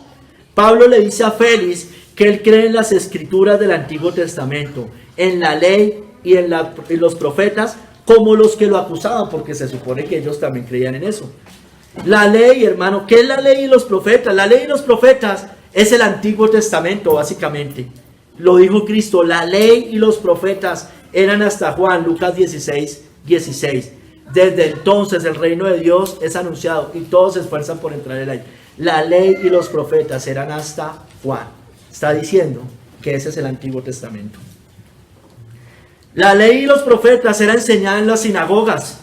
Pablo le dice a Félix que él cree en las escrituras del Antiguo Testamento, en la ley y en los profetas, como los que lo acusaban, porque se supone que ellos también creían en eso. La ley, hermano, ¿qué es la ley y los profetas? La ley y los profetas es el Antiguo Testamento, básicamente. Lo dijo Cristo, la ley y los profetas eran hasta Juan, Lucas 16:16. Desde entonces el reino de Dios es anunciado y todos se esfuerzan por entrar en él. La ley y los profetas eran hasta Juan. Está diciendo que ese es el Antiguo Testamento. La ley y los profetas era enseñada en las sinagogas.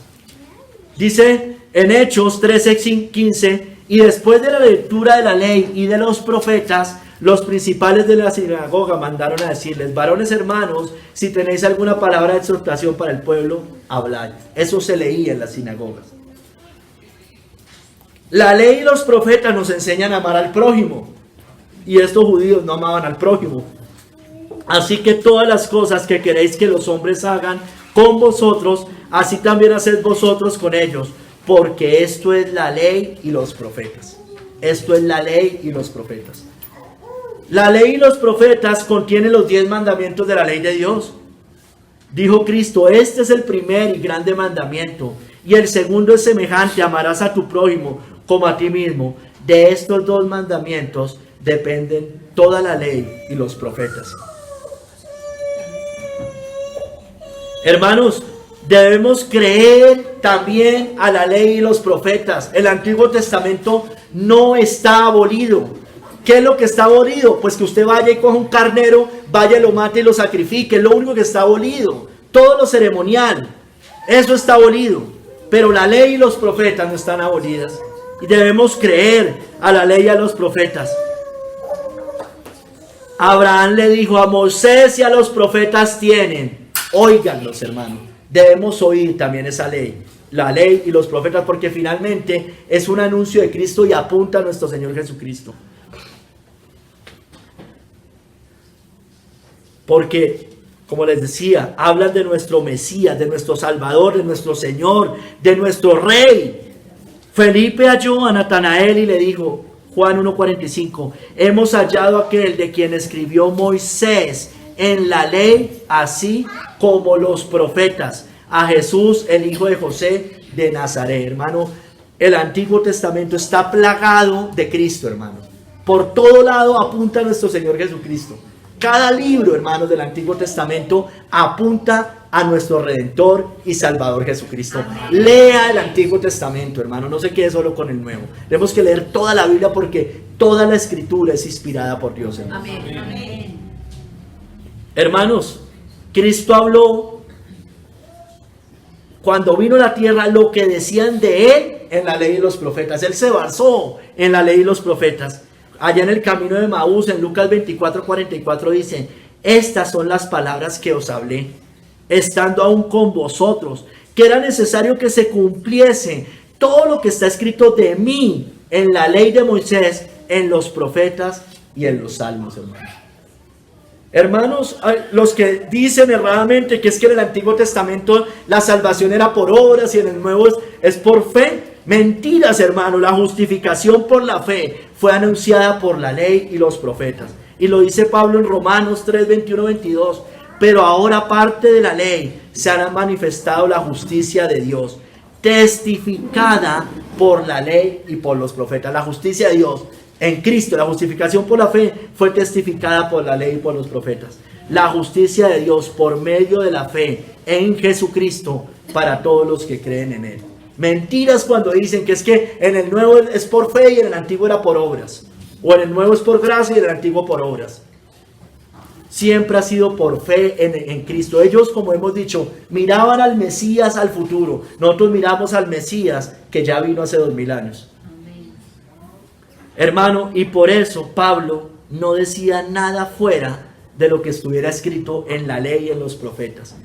Dice en Hechos 13:15, y después de la lectura de la ley y de los profetas, los principales de la sinagoga mandaron a decirles: varones hermanos, si tenéis alguna palabra de exhortación para el pueblo, hablad. Eso se leía en las sinagogas. La ley y los profetas nos enseñan a amar al prójimo, y estos judíos no amaban al prójimo. Así que todas las cosas que queréis que los hombres hagan con vosotros, así también haced vosotros con ellos, porque esto es la ley y los profetas. Esto es la ley y los profetas. La ley y los profetas contienen los 10 mandamientos de la ley de Dios. Dijo Cristo: este es el primer y grande mandamiento, y el segundo es semejante: amarás a tu prójimo como a ti mismo. De estos 2 mandamientos dependen toda la ley y los profetas. Hermanos, debemos creer también a la ley y los profetas. El Antiguo Testamento no está abolido. ¿Qué es lo que está abolido? Pues que usted vaya y coja un carnero, vaya, lo mate y lo sacrifique. Es lo único que está abolido. Todo lo ceremonial, eso está abolido. Pero la ley y los profetas no están abolidas. Y debemos creer a la ley y a los profetas. Abraham le dijo: a Moisés y a los profetas tienen. Óiganlos, hermanos. Debemos oír también esa ley. La ley y los profetas, porque finalmente es un anuncio de Cristo y apunta a nuestro Señor Jesucristo. Porque, como les decía, hablan de nuestro Mesías, de nuestro Salvador, de nuestro Señor, de nuestro Rey. Felipe halló a Natanael y le dijo, Juan 1:45, hemos hallado aquel de quien escribió Moisés en la ley, así como los profetas, a Jesús, el hijo de José de Nazaret. Hermano, el Antiguo Testamento está plagado de Cristo, hermano. Por todo lado apunta a nuestro Señor Jesucristo. Cada libro, hermanos, del Antiguo Testamento apunta a nuestro Redentor y Salvador Jesucristo. Amén. Lea el Antiguo Testamento, hermano, no se quede solo con el Nuevo. Tenemos que leer toda la Biblia porque toda la Escritura es inspirada por Dios, hermano. Amén. Amén. Hermanos, Cristo habló cuando vino a la tierra lo que decían de Él en la ley y los profetas. Él se basó en la ley y los profetas. Allá en el camino de Maús, en Lucas 24:44 dice: estas son las palabras que os hablé, estando aún con vosotros, que era necesario que se cumpliese todo lo que está escrito de mí en la ley de Moisés, en los profetas y en los salmos, hermanos. Hermanos, los que dicen erradamente que es que en el Antiguo Testamento la salvación era por obras y en el Nuevo es por fe. Mentiras, hermanos. La justificación por la fe fue anunciada por la ley y los profetas. Y lo dice Pablo en Romanos 3:21-22. Pero ahora, aparte de la ley, se ha manifestado la justicia de Dios, testificada por la ley y por los profetas. La justicia de Dios en Cristo, la justificación por la fe, fue testificada por la ley y por los profetas. La justicia de Dios por medio de la fe en Jesucristo para todos los que creen en Él. Mentiras cuando dicen que es que en el Nuevo es por fe y en el Antiguo era por obras. O en el Nuevo es por gracia y en el Antiguo por obras. Siempre ha sido por fe en Cristo. Ellos, como hemos dicho, miraban al Mesías al futuro. Nosotros miramos al Mesías que ya vino hace 2000 años. Amén. Hermano, y por eso Pablo no decía nada fuera de lo que estuviera escrito en la ley y en los profetas.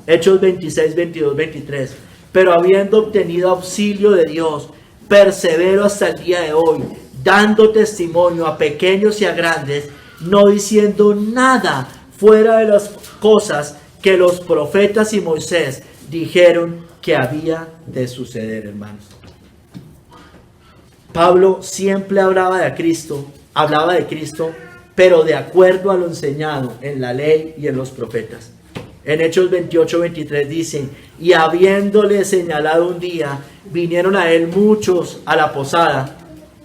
Hechos 26:22-23. Pero habiendo obtenido auxilio de Dios, persevero hasta el día de hoy, dando testimonio a pequeños y a grandes, no diciendo nada fuera de las cosas que los profetas y Moisés dijeron que había de suceder, hermanos. Pablo siempre hablaba de Cristo pero de acuerdo a lo enseñado en la ley y en los profetas. En Hechos 28-23 dicen, y habiéndole señalado un día, vinieron a él muchos a la posada,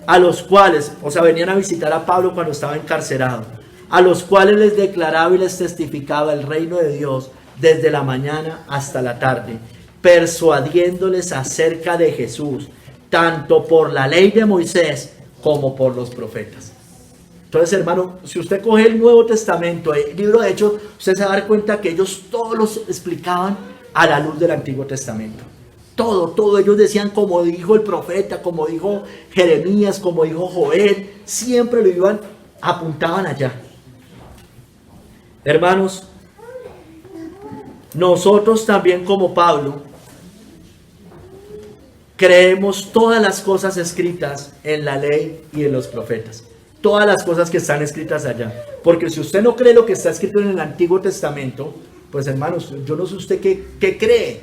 a los cuales, o sea, venían a visitar a Pablo cuando estaba encarcelado, a los cuales les declaraba y les testificaba el reino de Dios desde la mañana hasta la tarde, persuadiéndoles acerca de Jesús, tanto por la ley de Moisés como por los profetas. Entonces, hermano, si usted coge el Nuevo Testamento, el libro de Hechos, usted se va a dar cuenta que ellos todos los explicaban a la luz del Antiguo Testamento. Todo, ellos decían como dijo el profeta, como dijo Jeremías, como dijo Joel, siempre lo iban, apuntaban allá. Hermanos, nosotros también como Pablo, creemos todas las cosas escritas en la ley y en los profetas. Todas las cosas que están escritas allá. Porque si usted no cree lo que está escrito en el Antiguo Testamento, pues hermanos, yo no sé usted qué cree.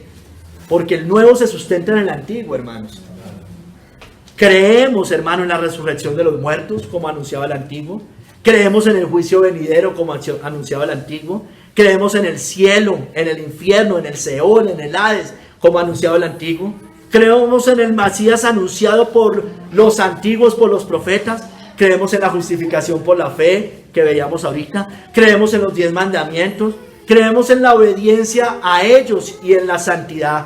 Porque el Nuevo se sustenta en el Antiguo, hermanos. Creemos, hermano, en la resurrección de los muertos, como anunciaba el Antiguo. Creemos en el juicio venidero, como anunciaba el Antiguo. Creemos en el cielo, en el infierno, en el Seol, en el Hades, como anunciaba el Antiguo. Creemos en el Mesías anunciado por los antiguos, por los profetas. Creemos en la justificación por la fe que veíamos ahorita. Creemos en los 10 mandamientos. Creemos en la obediencia a ellos y en la santidad.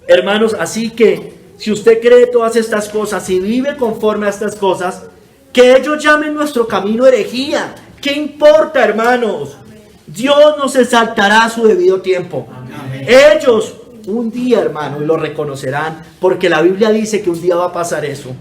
Hermanos, así que si usted cree todas estas cosas y vive conforme a estas cosas, que ellos llamen nuestro camino herejía. ¿Qué importa, hermanos? Dios nos exaltará a su debido tiempo. Amén. Ellos un día, hermanos, lo reconocerán, porque la Biblia dice que un día va a pasar eso.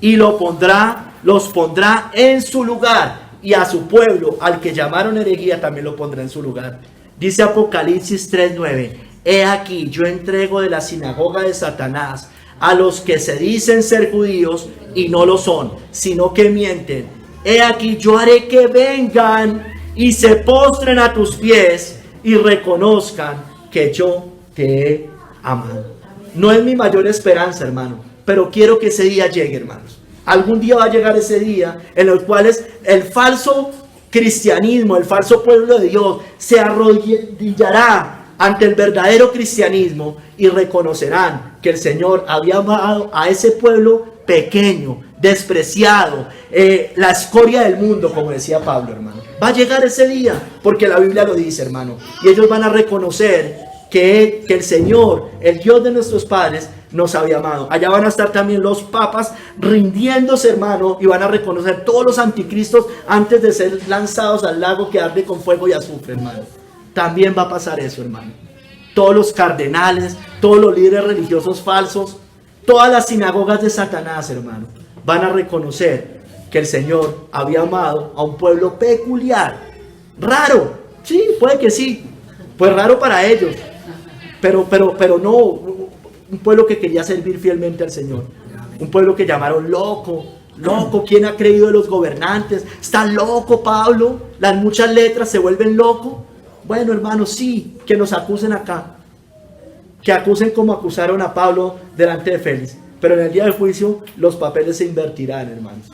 Y los pondrá en su lugar, y a su pueblo, al que llamaron herejía, también lo pondrá en su lugar. Dice Apocalipsis 3:9, he aquí, yo entrego de la sinagoga de Satanás a los que se dicen ser judíos y no lo son, sino que mienten. He aquí, yo haré que vengan y se postren a tus pies y reconozcan que yo te he amado. No es mi mayor esperanza, hermano, pero quiero que ese día llegue, hermanos. Algún día va a llegar ese día en el cual el falso cristianismo, el falso pueblo de Dios se arrodillará ante el verdadero cristianismo y reconocerán que el Señor había amado a ese pueblo pequeño, despreciado, la escoria del mundo, como decía Pablo, hermano. Va a llegar ese día, porque la Biblia lo dice, hermano, y ellos van a reconocer que el Señor, el Dios de nuestros padres, nos había amado. Allá van a estar también los papas rindiéndose, hermano, y van a reconocer todos los anticristos antes de ser lanzados al lago que arde con fuego y azufre, hermano. También va a pasar eso, hermano. Todos los cardenales, todos los líderes religiosos falsos, todas las sinagogas de Satanás, hermano, van a reconocer que el Señor había amado a un pueblo peculiar, raro, sí, puede que sí, pues raro para ellos, pero no, un pueblo que quería servir fielmente al Señor, un pueblo que llamaron loco. ¿Quién ha creído de los gobernantes? Está loco Pablo, las muchas letras se vuelven locos. Bueno, hermanos, sí, que nos acusen acá, que acusen como acusaron a Pablo delante de Félix, pero en el día del juicio los papeles se invertirán, hermanos.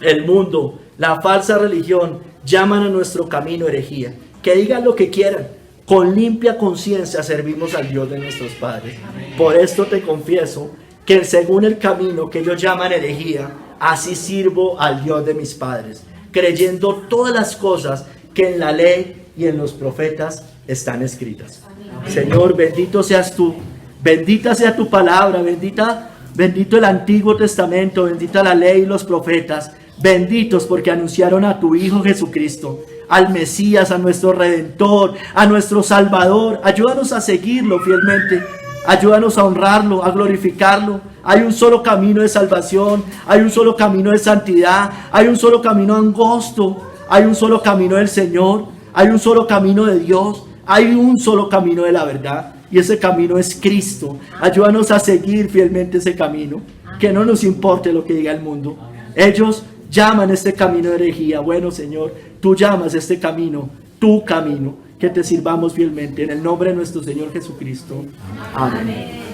El mundo, la falsa religión llaman a nuestro camino herejía. Que digan lo que quieran, con limpia conciencia servimos al Dios de nuestros padres. Por esto te confieso que según el camino que ellos llaman herejía, así sirvo al Dios de mis padres, creyendo todas las cosas que en la ley y en los profetas están escritas. Señor, bendito seas tú, bendita sea tu palabra, bendito el Antiguo Testamento, bendita la ley y los profetas, benditos porque anunciaron a tu Hijo Jesucristo, al Mesías, a nuestro Redentor, a nuestro Salvador. Ayúdanos a seguirlo fielmente, ayúdanos a honrarlo, a glorificarlo. Hay un solo camino de salvación, hay un solo camino de santidad, hay un solo camino angosto, hay un solo camino del Señor, hay un solo camino de Dios, hay un solo camino de la verdad, y ese camino es Cristo. Ayúdanos a seguir fielmente ese camino, que no nos importe lo que diga el mundo. Ellos llaman este camino de herejía. Bueno, Señor, tú llamas este camino, tu camino, que te sirvamos fielmente. En el nombre de nuestro Señor Jesucristo. Amén.